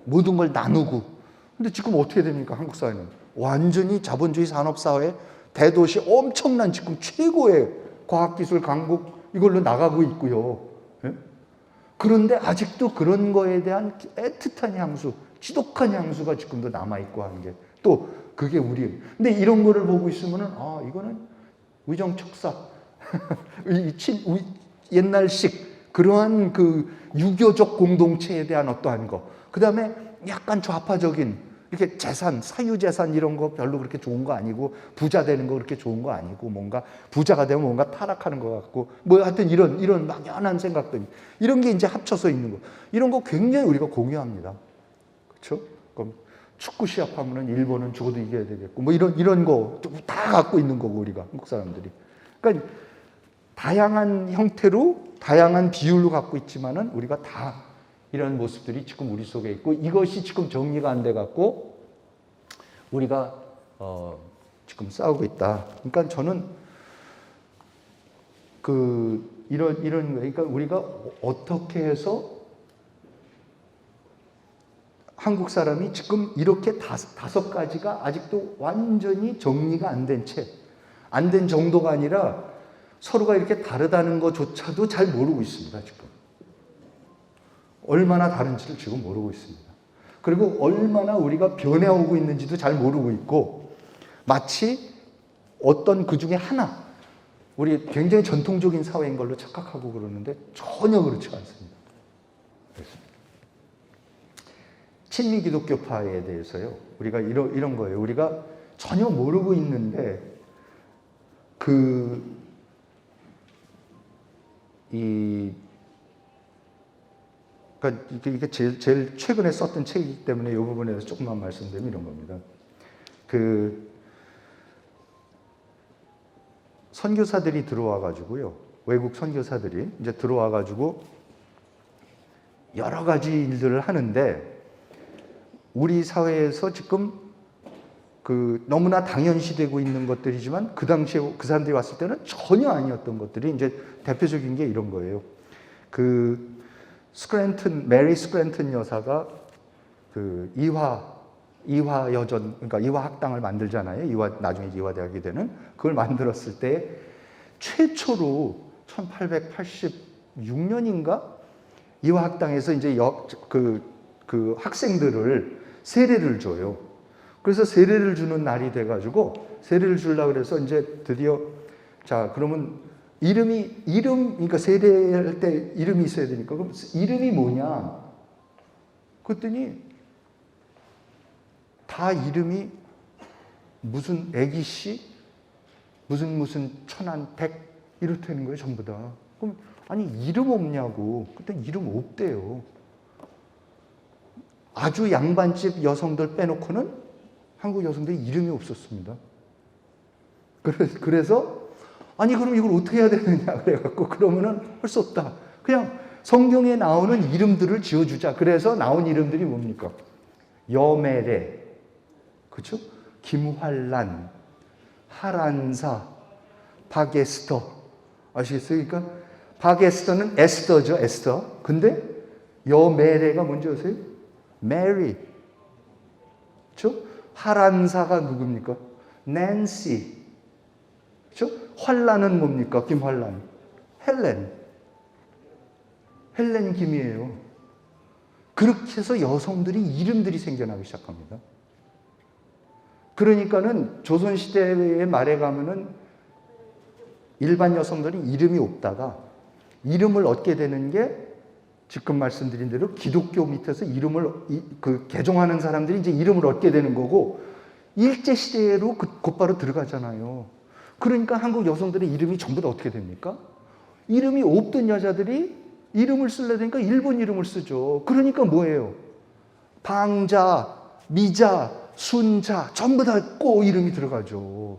모든 걸 나누고. 근데 지금 어떻게 됩니까? 한국 사회는 완전히 자본주의 산업사회, 대도시, 엄청난 지금 최고의 과학기술 강국, 이걸로 나가고 있고요. 그런데 아직도 그런 거에 대한 애틋한 향수, 지독한 향수가 지금도 남아있고 하는 게 또 그게 우리. 근데 이런 거를 보고 있으면은 이거는 의정척사 옛날식 그러한 그 유교적 공동체에 대한 어떠한 거. 그 다음에 약간 좌파적인 이렇게 재산, 사유재산 이런 거 별로 그렇게 좋은 거 아니고 부자 되는 거 그렇게 좋은 거 아니고 뭔가 부자가 되면 뭔가 타락하는 것 같고 뭐 하여튼 이런 막연한 생각들 이런 게 이제 합쳐서 있는 거. 이런 거 굉장히 우리가 공유합니다. 그렇죠? 그럼 축구 시합하면은 일본은 죽어도 이겨야 되겠고 뭐 이런 거 다 갖고 있는 거고 우리가 한국 사람들이. 그러니까 다양한 형태로 다양한 비율로 갖고 있지만은 우리가 다 이런 모습들이 지금 우리 속에 있고 이것이 지금 정리가 안 돼 갖고 우리가 지금 싸우고 있다. 그러니까 저는 이런 그러니까 우리가 어떻게 해서 한국 사람이 지금 이렇게 다섯 가지가 아직도 완전히 정리가 안 된 채, 안 된 정도가 아니라 서로가 이렇게 다르다는 것조차도 잘 모르고 있습니다, 지금. 얼마나 다른지를 지금 모르고 있습니다. 그리고 얼마나 우리가 변해오고 있는지도 잘 모르고 있고, 마치 어떤 그 중에 하나, 우리 굉장히 전통적인 사회인 걸로 착각하고 그러는데 전혀 그렇지 않습니다. 그렇습니다. 친미 기독교파에 대해서요, 우리가 이런 거예요. 우리가 전혀 모르고 있는데, 그러니까 이게 제일 최근에 썼던 책이기 때문에 이 부분에 대해서 조금만 말씀드리면 이런 겁니다. 선교사들이 들어와가지고요, 외국 선교사들이 이제 들어와가지고 여러 가지 일들을 하는데, 우리 사회에서 지금 너무나 당연시되고 있는 것들이지만 그 당시에 그 사람들이 왔을 때는 전혀 아니었던 것들이 이제 대표적인 게 이런 거예요. 메리 스크랜튼 여사가 이화 여전, 그러니까 이화 학당을 만들잖아요. 나중에 이화대학이 되는 그걸 만들었을 때 최초로 1886년인가 이화 학당에서 이제 학생들을 세례를 줘요. 그래서 세례를 주는 날이 돼가지고 세례를 주려고 그래서 이제 드디어 자 그러면 그러니까 세례할 때 이름이 있어야 되니까 그럼 이름이 뭐냐? 그랬더니 다 이름이 무슨 애기씨, 무슨 천안백 이렇다는 거예요, 전부 다. 그럼 아니 이름 없냐고. 그때 이름 없대요. 아주 양반집 여성들 빼놓고는 한국 여성들이 이름이 없었습니다. 그래서 아니 그럼 이걸 어떻게 해야 되느냐 그래갖고 그러면은 할 수 없다. 그냥 성경에 나오는 이름들을 지어주자. 그래서 나온 이름들이 뭡니까? 여매래, 그렇죠? 김환란, 하란사, 박에스터. 아시겠어요? 그러니까 박에스터는 에스더죠, 에스더. 근데 여매래가 뭔지 아세요? 메리. 그렇죠? 하란사가 누굽니까? 낸시. 그렇죠? 환란은 뭡니까? 김환란. 헬렌 김이에요. 그렇게 해서 여성들이 이름들이 생겨나기 시작합니다. 그러니까는 조선시대의 말에 가면은 일반 여성들이 이름이 없다가 이름을 얻게 되는 게 지금 말씀드린 대로 기독교 밑에서 이름을 개종하는 사람들이 이제 이름을 얻게 되는 거고 일제시대로 곧바로 들어가잖아요. 그러니까 한국 여성들의 이름이 전부 다 어떻게 됩니까? 이름이 없던 여자들이 이름을 쓰려 되니까 일본 이름을 쓰죠. 그러니까 뭐예요? 방자, 미자, 순자 전부 다 꼭 이름이 들어가죠.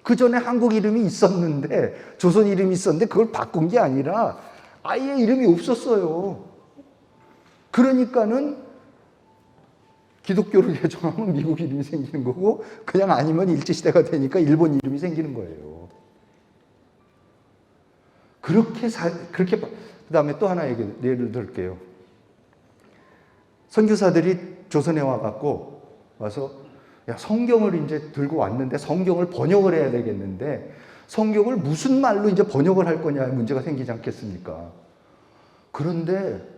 그 전에 한국 이름이 있었는데 조선 이름이 있었는데 그걸 바꾼 게 아니라 아예 이름이 없었어요. 그러니까는 기독교를 개종하면 미국 이름이 생기는 거고 그냥 아니면 일제시대가 되니까 일본 이름이 생기는 거예요. 그렇게 그 다음에 또 하나 예를 들게요. 선교사들이 조선에 와서 야, 성경을 이제 들고 왔는데 성경을 번역을 해야 되겠는데 성경을 무슨 말로 이제 번역을 할 거냐 문제가 생기지 않겠습니까? 그런데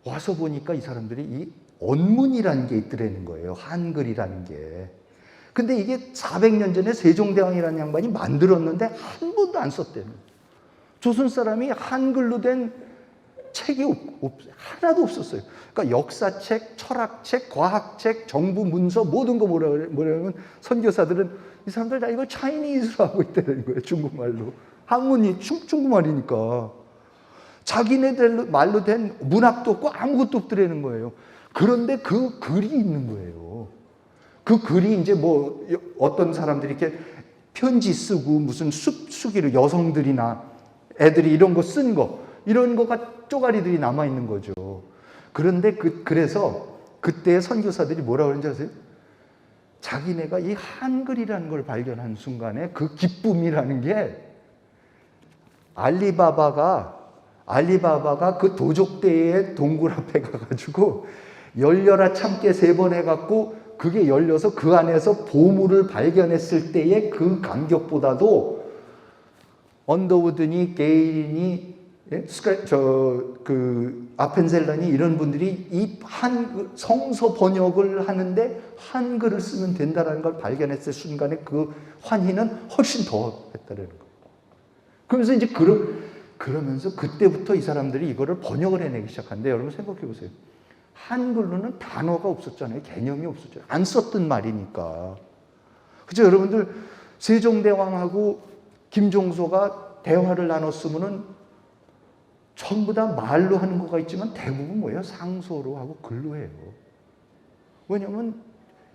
와서 보니까 이 사람들이 이 언문이라는 게 있더라는 거예요. 한글이라는 게. 근데 이게 400년 전에 세종대왕이라는 양반이 만들었는데 한 번도 안 썼대요. 조선 사람이 한글로 된 책이 하나도 없었어요. 그러니까 역사책, 철학책, 과학책, 정부 문서 모든 거 뭐라면 선교사들은 이 사람들 다 이걸 차이니즈로 하고 있다는 거예요. 중국말로. 한문이 중국말이니까. 자기네들 말로 된 문학도 없고 아무것도 없더라는 거예요. 그런데 그 글이 있는 거예요. 그 글이 이제 뭐 어떤 사람들이 이렇게 편지 쓰고 무슨 숲수기로 여성들이나 애들이 이런 거 쓴 거, 이런 거가 쪼가리들이 남아 있는 거죠. 그런데 그래서 그때 선교사들이 뭐라고 그러는지 아세요? 자기네가 이 한글이라는 걸 발견한 순간에 그 기쁨이라는 게 알리바바가 그 도적대의 동굴 앞에 가가지고 열려라 참깨 3번 해갖고 그게 열려서 그 안에서 보물을 발견했을 때의 그 감격보다도 언더우드니 게일이니 아펜셀런이 이런 분들이 이 성서 번역을 하는데 한글을 쓰면 된다는 걸 발견했을 순간에 그 환희는 훨씬 더 했다는 거예요. 그러면서 이제 그러면서 그때부터 이 사람들이 이거를 번역을 해내기 시작한데, 여러분 생각해 보세요. 한글로는 단어가 없었잖아요. 개념이 없었잖아요. 안 썼던 말이니까. 그죠? 여러분들 세종대왕하고 김종서가 대화를 나눴으면은 전부 다 말로 하는 거가 있지만 대부분 뭐예요? 상소로 하고 글로 해요. 왜냐하면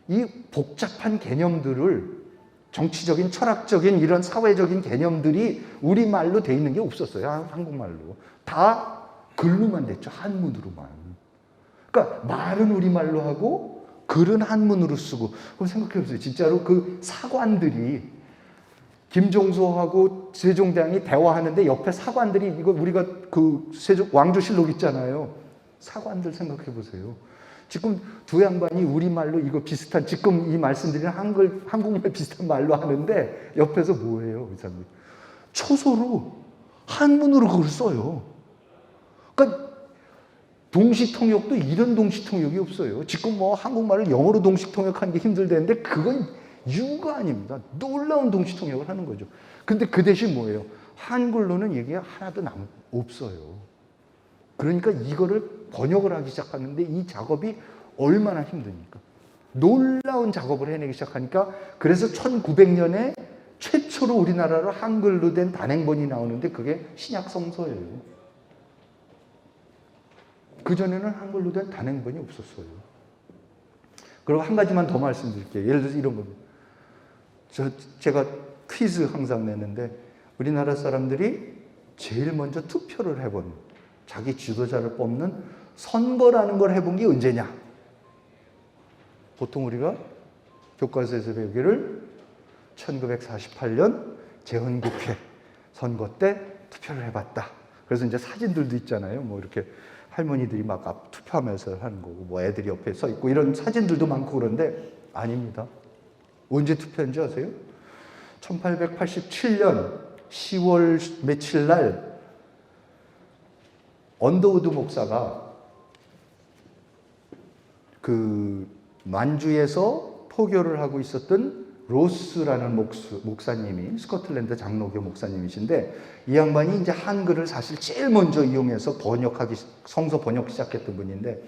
이 복잡한 개념들을, 정치적인, 철학적인 이런 사회적인 개념들이 우리말로 돼 있는 게 없었어요. 한국말로. 다 글로만 됐죠. 한문으로만. 그러니까 말은 우리말로 하고 글은 한문으로 쓰고. 그럼 생각해 보세요. 진짜로 그 사관들이 김종서하고 세종대왕이 대화하는데 옆에 사관들이, 이거 우리가 그 왕조실록 있잖아요. 사관들 생각해 보세요. 지금 두 양반이 우리말로 이거 비슷한, 지금 이 말씀드리는 한국말 비슷한 말로 하는데 옆에서 뭐예요? 이 사람이 초소로 한문으로 그걸 써요. 그러니까 동시통역도 이런 동시통역이 없어요. 지금 뭐 한국말을 영어로 동시통역하는 게 힘들다는데 그건 유가 아닙니다. 놀라운 동시통역을 하는 거죠. 근데 그 대신 뭐예요? 한글로는 얘기가 하나도 없어요. 그러니까 이거를 번역을 하기 시작하는데 이 작업이 얼마나 힘드니까. 놀라운 작업을 해내기 시작하니까, 그래서 1900년에 최초로 우리나라로 한글로 된 단행본이 나오는데 그게 신약성서예요. 그전에는 한글로 된 단행본이 없었어요. 그리고 한 가지만 더 말씀드릴게요. 예를 들어서 이런 겁니다. 제가 퀴즈 항상 내는데, 우리나라 사람들이 제일 먼저 투표를 해본, 자기 지도자를 뽑는 선거라는 걸 해본 게 언제냐? 보통 우리가 교과서에서 배우기를 1948년 제헌국회 선거 때 투표를 해봤다. 그래서 이제 사진들도 있잖아요. 뭐 이렇게 할머니들이 막 투표하면서 하는 거고, 뭐 애들이 옆에 서 있고, 이런 사진들도 많고. 그런데 아닙니다. 언제 투표한지 아세요? 1887년 10월 며칠 날 언더우드 목사가 그 만주에서 포교를 하고 있었던 로스라는 목사님이, 스코틀랜드 장로교 목사님이신데, 이 양반이 이제 한글을 사실 제일 먼저 이용해서 성서 번역 시작했던 분인데,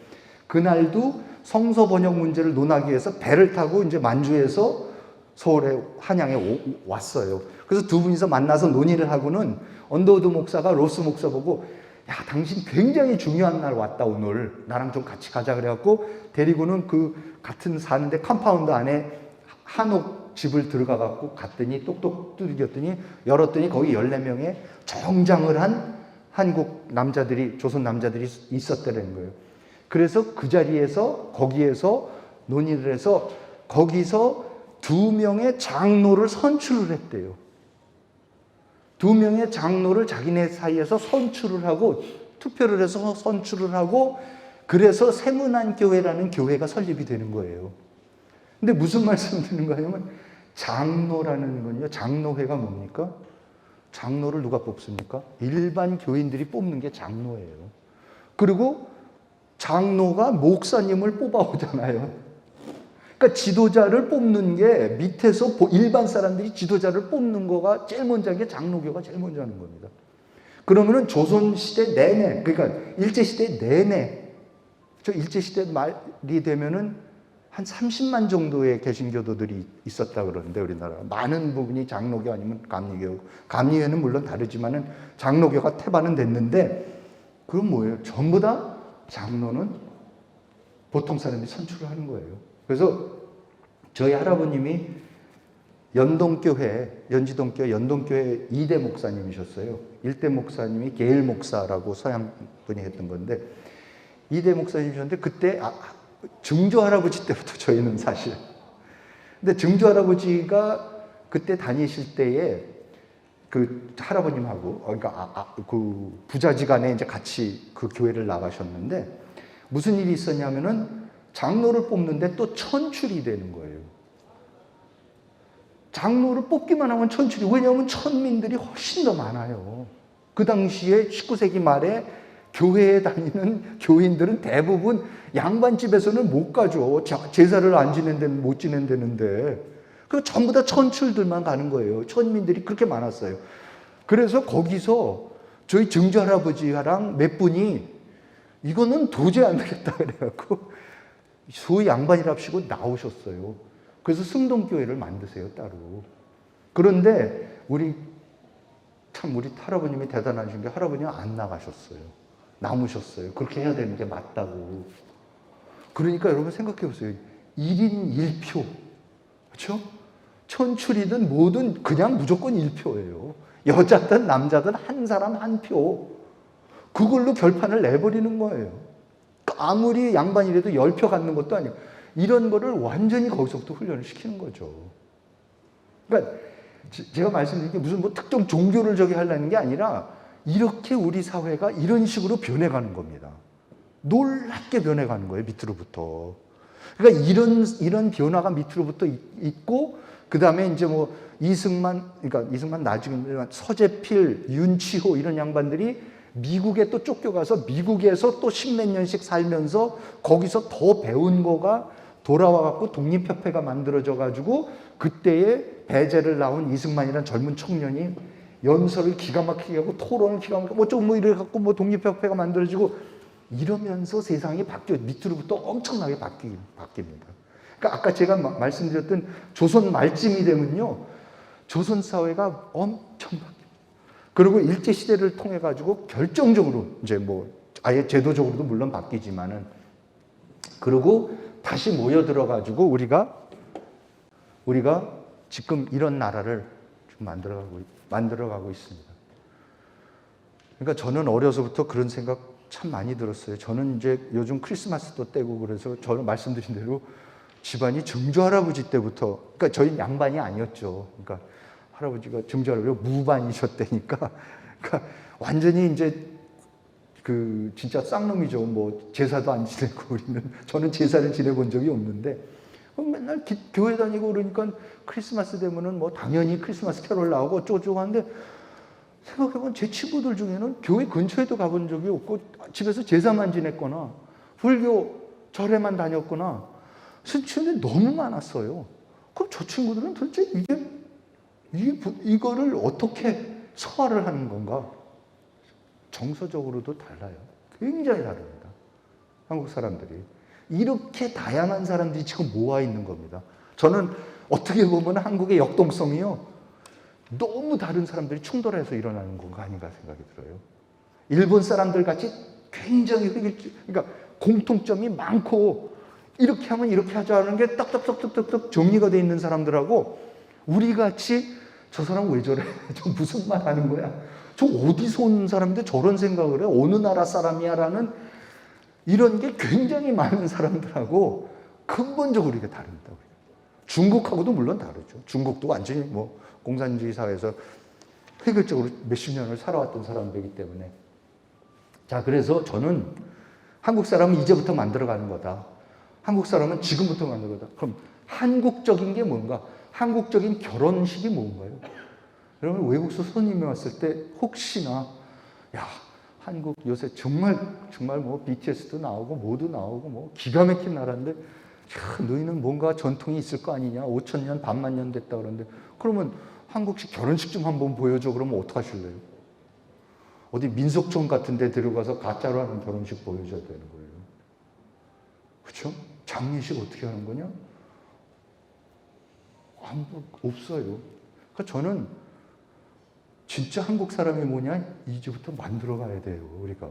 그날도 성서 번역 문제를 논하기 위해서 배를 타고 이제 만주에서 서울에 한양에 왔어요. 그래서 두 분이서 만나서 논의를 하고는 언더우드 목사가 로스 목사 보고, 야, 당신 굉장히 중요한 날 왔다, 오늘. 나랑 좀 같이 가자. 그래갖고 데리고는 그 같은 사는데 컴파운드 안에 한옥 집을 들어가갖고 갔더니, 똑똑 두드렸더니, 열었더니 거기 14명의 정장을 한 한국 남자들이, 조선 남자들이 있었다는 거예요. 그래서 그 자리에서, 거기에서 논의를 해서 거기서 2명의 장로를 선출을 했대요. 2명의 장로를 자기네 사이에서 선출을 하고, 투표를 해서 선출을 하고, 그래서 세문안교회라는 교회가 설립이 되는 거예요. 근데 무슨 말씀을 드리는 거냐면, 장로라는 건요, 장로회가 뭡니까? 장로를 누가 뽑습니까? 일반 교인들이 뽑는 게 장로예요. 그리고 장로가 목사님을 뽑아오잖아요. 그러니까 지도자를 뽑는 게 밑에서 일반 사람들이 지도자를 뽑는 거가 제일 먼저 하는 게 장로교가 제일 먼저 하는 겁니다. 그러면은 조선시대 내내, 그러니까 일제시대 내내, 저 일제시대 말이 되면은 한 30만 정도의 개신교도들이 있었다 그러는데 우리나라 많은 부분이 장로교 아니면 감리교, 감리교는 물론 다르지만은 장로교가 태반은 됐는데 그건 뭐예요? 전부 다 장로는 보통 사람이 선출을 하는 거예요. 그래서 저희 할아버님이 연동교회, 연지동교회 연동교회 2대 목사님이셨어요. 1대 목사님이 게일 목사라고 서양 분이 했던 건데 2대 목사님이셨는데 그때 증조 할아버지 때부터 저희는 사실. 근데 증조 할아버지가 그때 다니실 때에 그 할아버님하고 그러니까 그 부자지간에 이제 같이 그 교회를 나가셨는데 무슨 일이 있었냐면은 장로를 뽑는데 또 천출이 되는 거예요. 장로를 뽑기만 하면 천출이. 왜냐하면 천민들이 훨씬 더 많아요. 그 당시에 19세기 말에 교회에 다니는 교인들은 대부분 양반집에서는 못 가죠. 제사를 안 지낸다는 못 지낸다는데. 그 전부 다 천출들만 가는 거예요. 천민들이 그렇게 많았어요. 그래서 거기서 저희 증조 할아버지랑 몇 분이 이거는 도저히 안 되겠다 그래갖고 소위 양반이랍시고 나오셨어요. 그래서 승동교회를 만드세요 따로. 그런데 우리 할아버님이 대단하신 게 할아버님은 안 나가셨어요. 남으셨어요. 그렇게 해야 되는 게 맞다고. 그러니까 여러분 생각해 보세요. 1인 1표. 그렇죠? 천출이든 뭐든 그냥 무조건 1표예요. 여자든 남자든 한 사람 한 표. 그걸로 결판을 내버리는 거예요. 아무리 양반이라도 10표 갖는 것도 아니고 이런 거를 완전히 거기서부터 훈련을 시키는 거죠. 그러니까 제가 말씀드린 게 무슨 뭐 특정 종교를 저기 하려는 게 아니라 이렇게 우리 사회가 이런 식으로 변해가는 겁니다. 놀랍게 변해가는 거예요, 밑으로부터. 그러니까 이런 변화가 밑으로부터 있고, 그 다음에 이제 뭐 그러니까 이승만 나중에 서재필, 윤치호 이런 양반들이 미국에 또 쫓겨가서 미국에서 또 십몇 년씩 살면서 거기서 더 배운 거가 돌아와갖고 독립협회가 만들어져가지고 그때에 배제를 나온 이승만이라는 젊은 청년이 연설을 기가 막히게 하고 토론을 기가 막히게 하고 뭐 이래갖고 뭐 독립협회가 만들어지고 이러면서 세상이 밑으로부터 엄청나게 바뀝니다. 그러니까 아까 제가 말씀드렸던 조선 말쯤이 되면요. 조선 사회가 엄청 바뀝니다. 그리고 일제시대를 통해가지고 결정적으로 이제 뭐 아예 제도적으로도 물론 바뀌지만은 그리고 다시 모여들어가지고 우리가 지금 이런 나라를 좀 만들어가고 있습니다. 그러니까 저는 어려서부터 그런 생각 참 많이 들었어요. 저는 이제 요즘 크리스마스도 때고 그래서 저는 말씀드린 대로 집안이 증조 할아버지 때부터, 그러니까 저희 양반이 아니었죠. 그러니까 할아버지가 증조 할아버지가 무반이셨다니까. 그러니까 완전히 이제 그 진짜 쌍놈이죠. 뭐 제사도 안 지내고 저는 제사를 지내본 적이 없는데 맨날 교회 다니고 그러니까 크리스마스 되면은 뭐 당연히 크리스마스 캐롤 나오고 어쩌고 하는데 생각해보면 제 친구들 중에는 교회 근처에도 가본 적이 없고 집에서 제사만 지냈거나 불교 절에만 다녔거나 친구들이 너무 많았어요. 그럼 저 친구들은 도대체 이거를 어떻게 소화를 하는 건가? 정서적으로도 달라요. 굉장히 다릅니다. 한국 사람들이. 이렇게 다양한 사람들이 지금 모아 있는 겁니다. 저는 어떻게 보면 한국의 역동성이요. 너무 다른 사람들이 충돌해서 일어나는 건가 아닌가 생각이 들어요. 일본 사람들 같이 굉장히 그러니까 공통점이 많고 이렇게 하면 이렇게 하자는 게 딱딱딱딱딱 정리가 돼 있는 사람들하고 우리 같이 저 사람 왜 저래? 저 무슨 말 하는 거야? 저 어디서 온 사람인데 저런 생각을 해? 어느 나라 사람이야? 라는 이런 게 굉장히 많은 사람들하고 근본적으로 이게 다릅니다. 중국하고도 물론 다르죠. 중국도 완전히 뭐 공산주의 사회에서 획일적으로 몇십 년을 살아왔던 사람들이기 때문에. 자, 그래서 저는 한국 사람은 이제부터 만들어가는 거다. 한국 사람은 지금부터 만드는 거다. 그럼 한국적인 게 뭔가? 한국적인 결혼식이 뭔가요? 여러분 외국에서 손님이 왔을 때 혹시나 야 한국 요새 정말 뭐 BTS도 나오고 뭐도 나오고 뭐 기가 막힌 나라인데, 야, 너희는 뭔가 전통이 있을 거 아니냐? 5,000년, 반만 년 됐다 그러는데, 그러면 한국식 결혼식 좀 한번 보여줘. 그러면 어떡하실래요? 어디 민속촌 같은 데 들어가서 가짜로 하는 결혼식 보여줘야 되는 거예요. 그렇죠? 장례식 어떻게 하는 거냐? 없어요. 그러니까 저는 진짜 한국 사람이 뭐냐? 이제부터 만들어 가야 돼요, 우리가.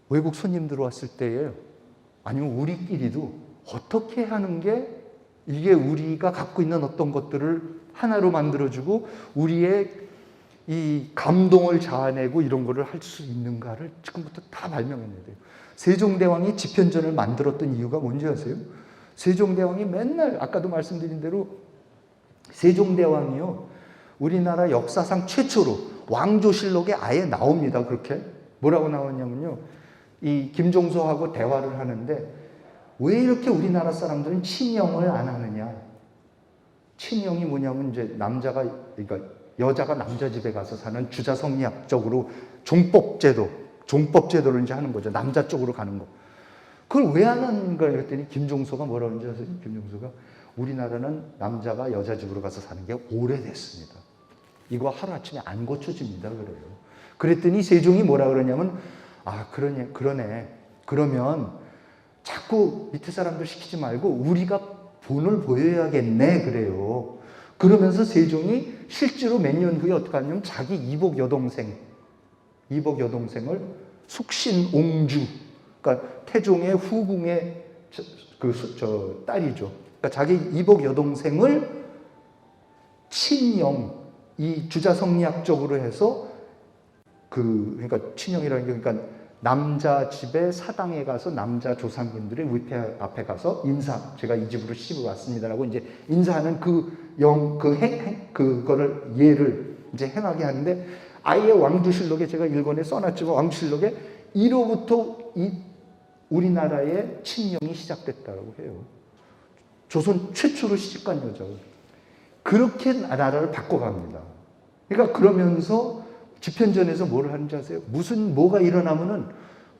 외국 손님 들어왔을 때에, 아니면 우리끼리도 어떻게 하는 게 이게 우리가 갖고 있는 어떤 것들을 하나로 만들어주고 우리의 이 감동을 자아내고 이런 거를 할 수 있는가를 지금부터 다 발명해내야 돼요. 세종대왕이 집현전을 만들었던 이유가 뭔지 아세요? 세종대왕이 맨날 아까도 말씀드린 대로 세종대왕이요, 우리나라 역사상 최초로 왕조실록에 아예 나옵니다. 그렇게 뭐라고 나오냐면요, 이 김종서하고 대화를 하는데 왜 이렇게 우리나라 사람들은 친형을 안 하느냐? 친형이 뭐냐면 이제 남자가, 그러니까 여자가 남자 집에 가서 사는 주자성리학적으로 종법제도를 이제 하는 거죠. 남자 쪽으로 가는 거. 그걸 왜 안 하는 거야? 그랬더니 김종서가 뭐라고 하는지 아세요? 김종서가 우리나라는 남자가 여자 집으로 가서 사는 게 오래됐습니다. 이거 하루아침에 안 고쳐집니다. 그래요. 그랬더니 세종이 뭐라 그러냐면, 그러네. 그러면 자꾸 밑에 사람들 시키지 말고 우리가 본을 보여야겠네. 그래요. 그러면서 세종이 실제로 몇 년 후에 어떻게 하냐면 자기 이복 여동생을 숙신옹주, 그러니까 태종의 후궁의 딸이죠. 그러니까 자기 이복 여동생을 친형, 이 주자성리학적으로 해서 그러니까 친형이라는 게, 그러니까 남자 집에 사당에 가서 남자 조상님들의 위패 앞에 가서 인사, 제가 이 집으로 시집을 왔습니다라고 이제 인사하는 그거를 예를 이제 행하게 하는데, 아예 왕조실록에 제가 일권에 써놨지만 왕조실록에 이로부터 우리나라의 친형이 시작됐다고 해요. 조선 최초로 시집간 여자. 그렇게 나라를 바꿔갑니다. 그러니까 그러면서 집현전에서 뭘 하는지 아세요? 뭐가 일어나면은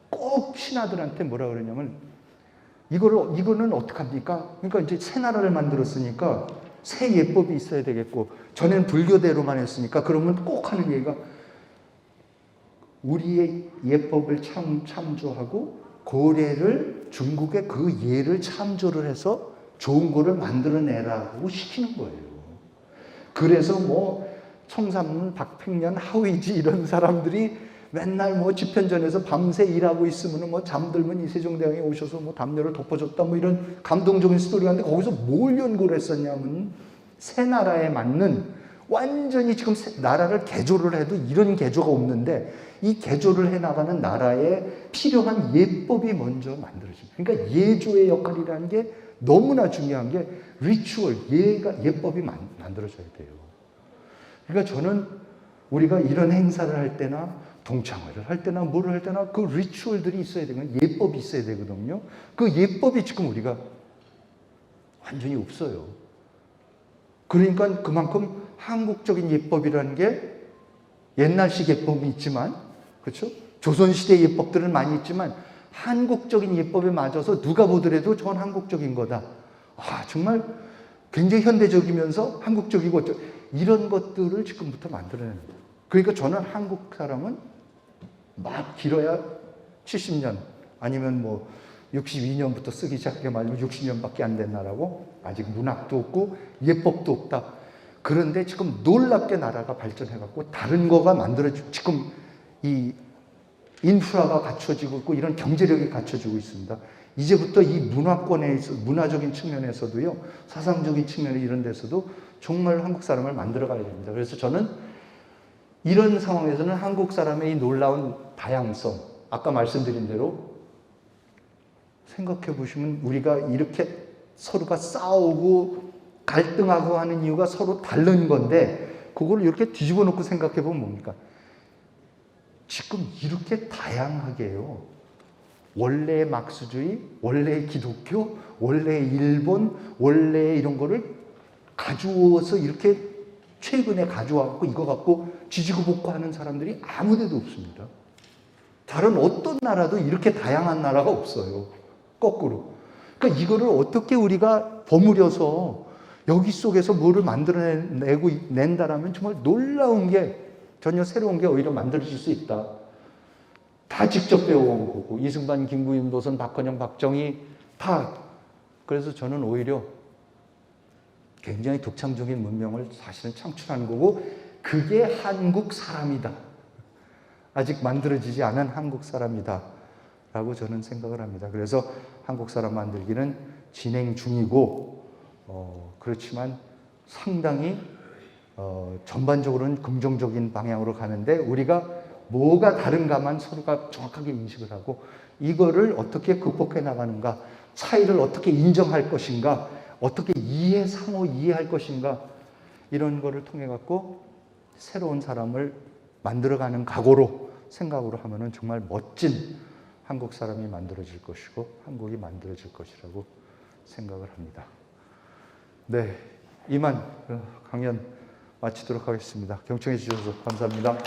꼭 신하들한테 뭐라 그러냐면, 이거는 어떡합니까? 그러니까 이제 새 나라를 만들었으니까 새 예법이 있어야 되겠고, 전에는 불교대로만 했으니까 그러면 꼭 하는 얘기가, 우리의 예법을 참조하고 고래를 중국의 그 예를 참조를 해서 좋은 거를 만들어내라고 시키는 거예요. 그래서 뭐 청산문, 박팽년, 하위지 이런 사람들이 맨날 뭐 집현전에서 밤새 일하고 있으면 뭐 잠들면 이세종대왕이 오셔서 뭐 담요를 덮어줬다 뭐 이런 감동적인 스토리가 있는데, 거기서 뭘 연구를 했었냐면 새 나라에 맞는, 완전히 지금 나라를 개조를 해도 이런 개조가 없는데 이 개조를 해나가는 나라에 필요한 예법이 먼저 만들어집니다. 그러니까 예조의 역할이라는 게 너무나 중요한 게 리추얼, 예법이 만들어져야 돼요. 그러니까 저는 우리가 이런 행사를 할 때나 동창회를 할 때나 뭐를 할 때나 그 리추얼들이 있어야 되거든요. 예법이 있어야 되거든요. 그 예법이 지금 우리가 완전히 없어요. 그러니까 그만큼 한국적인 예법이라는 게 옛날식 예법이 있지만, 그렇죠? 조선시대 예법들은 많이 있지만 한국적인 예법에 맞아서 누가 보더라도 저건 한국적인 거다. 정말 굉장히 현대적이면서 한국적이고 이런 것들을 지금부터 만들어내는 거예요. 그러니까 저는 한국 사람은 막 길어야 70년 아니면 뭐 62년부터 쓰기 시작하게 말하면 60년밖에 안 된 나라고, 아직 문학도 없고 예법도 없다. 그런데 지금 놀랍게 나라가 발전해갖고 다른 거가 만들어지고, 지금 이 인프라가 갖춰지고 있고 이런 경제력이 갖춰지고 있습니다. 이제부터 이 문화권에서, 문화적인 측면에서도요, 사상적인 측면에 이런 데서도 정말 한국 사람을 만들어 가야 됩니다. 그래서 저는 이런 상황에서는 한국 사람의 이 놀라운 다양성, 아까 말씀드린 대로 생각해 보시면 우리가 이렇게 서로가 싸우고 갈등하고 하는 이유가 서로 다른 건데, 그걸 이렇게 뒤집어 놓고 생각해 보면 뭡니까? 지금 이렇게 다양하게요, 원래의 막스주의, 원래의 기독교, 원래의 일본, 원래의 이런 거를 가져와서 이렇게 최근에 가져와갖고 이거 갖고 지지고 볶고 하는 사람들이 아무데도 없습니다. 다른 어떤 나라도 이렇게 다양한 나라가 없어요. 거꾸로. 그러니까 이거를 어떻게 우리가 버무려서 여기 속에서 뭐를 만들어내고 낸다라면 정말 놀라운 게, 전혀 새로운 게 오히려 만들어질 수 있다. 다 직접 배워온 거고, 이승만, 김구임, 노선, 박헌영, 박정희 다. 그래서 저는 오히려 굉장히 독창적인 문명을 사실은 창출한 거고, 그게 한국 사람이다. 아직 만들어지지 않은 한국 사람이다 라고 저는 생각을 합니다. 그래서 한국 사람 만들기는 진행 중이고, 그렇지만 상당히 전반적으로는 긍정적인 방향으로 가는데, 우리가 뭐가 다른가만 서로가 정확하게 인식을 하고, 이거를 어떻게 극복해 나가는가, 차이를 어떻게 인정할 것인가, 어떻게 상호 이해할 것인가, 이런 거를 통해 갖고 새로운 사람을 만들어가는 각오로, 생각으로 하면은 정말 멋진 한국 사람이 만들어질 것이고 한국이 만들어질 것이라고 생각을 합니다. 네, 이만 강연 마치도록 하겠습니다. 경청해 주셔서 감사합니다.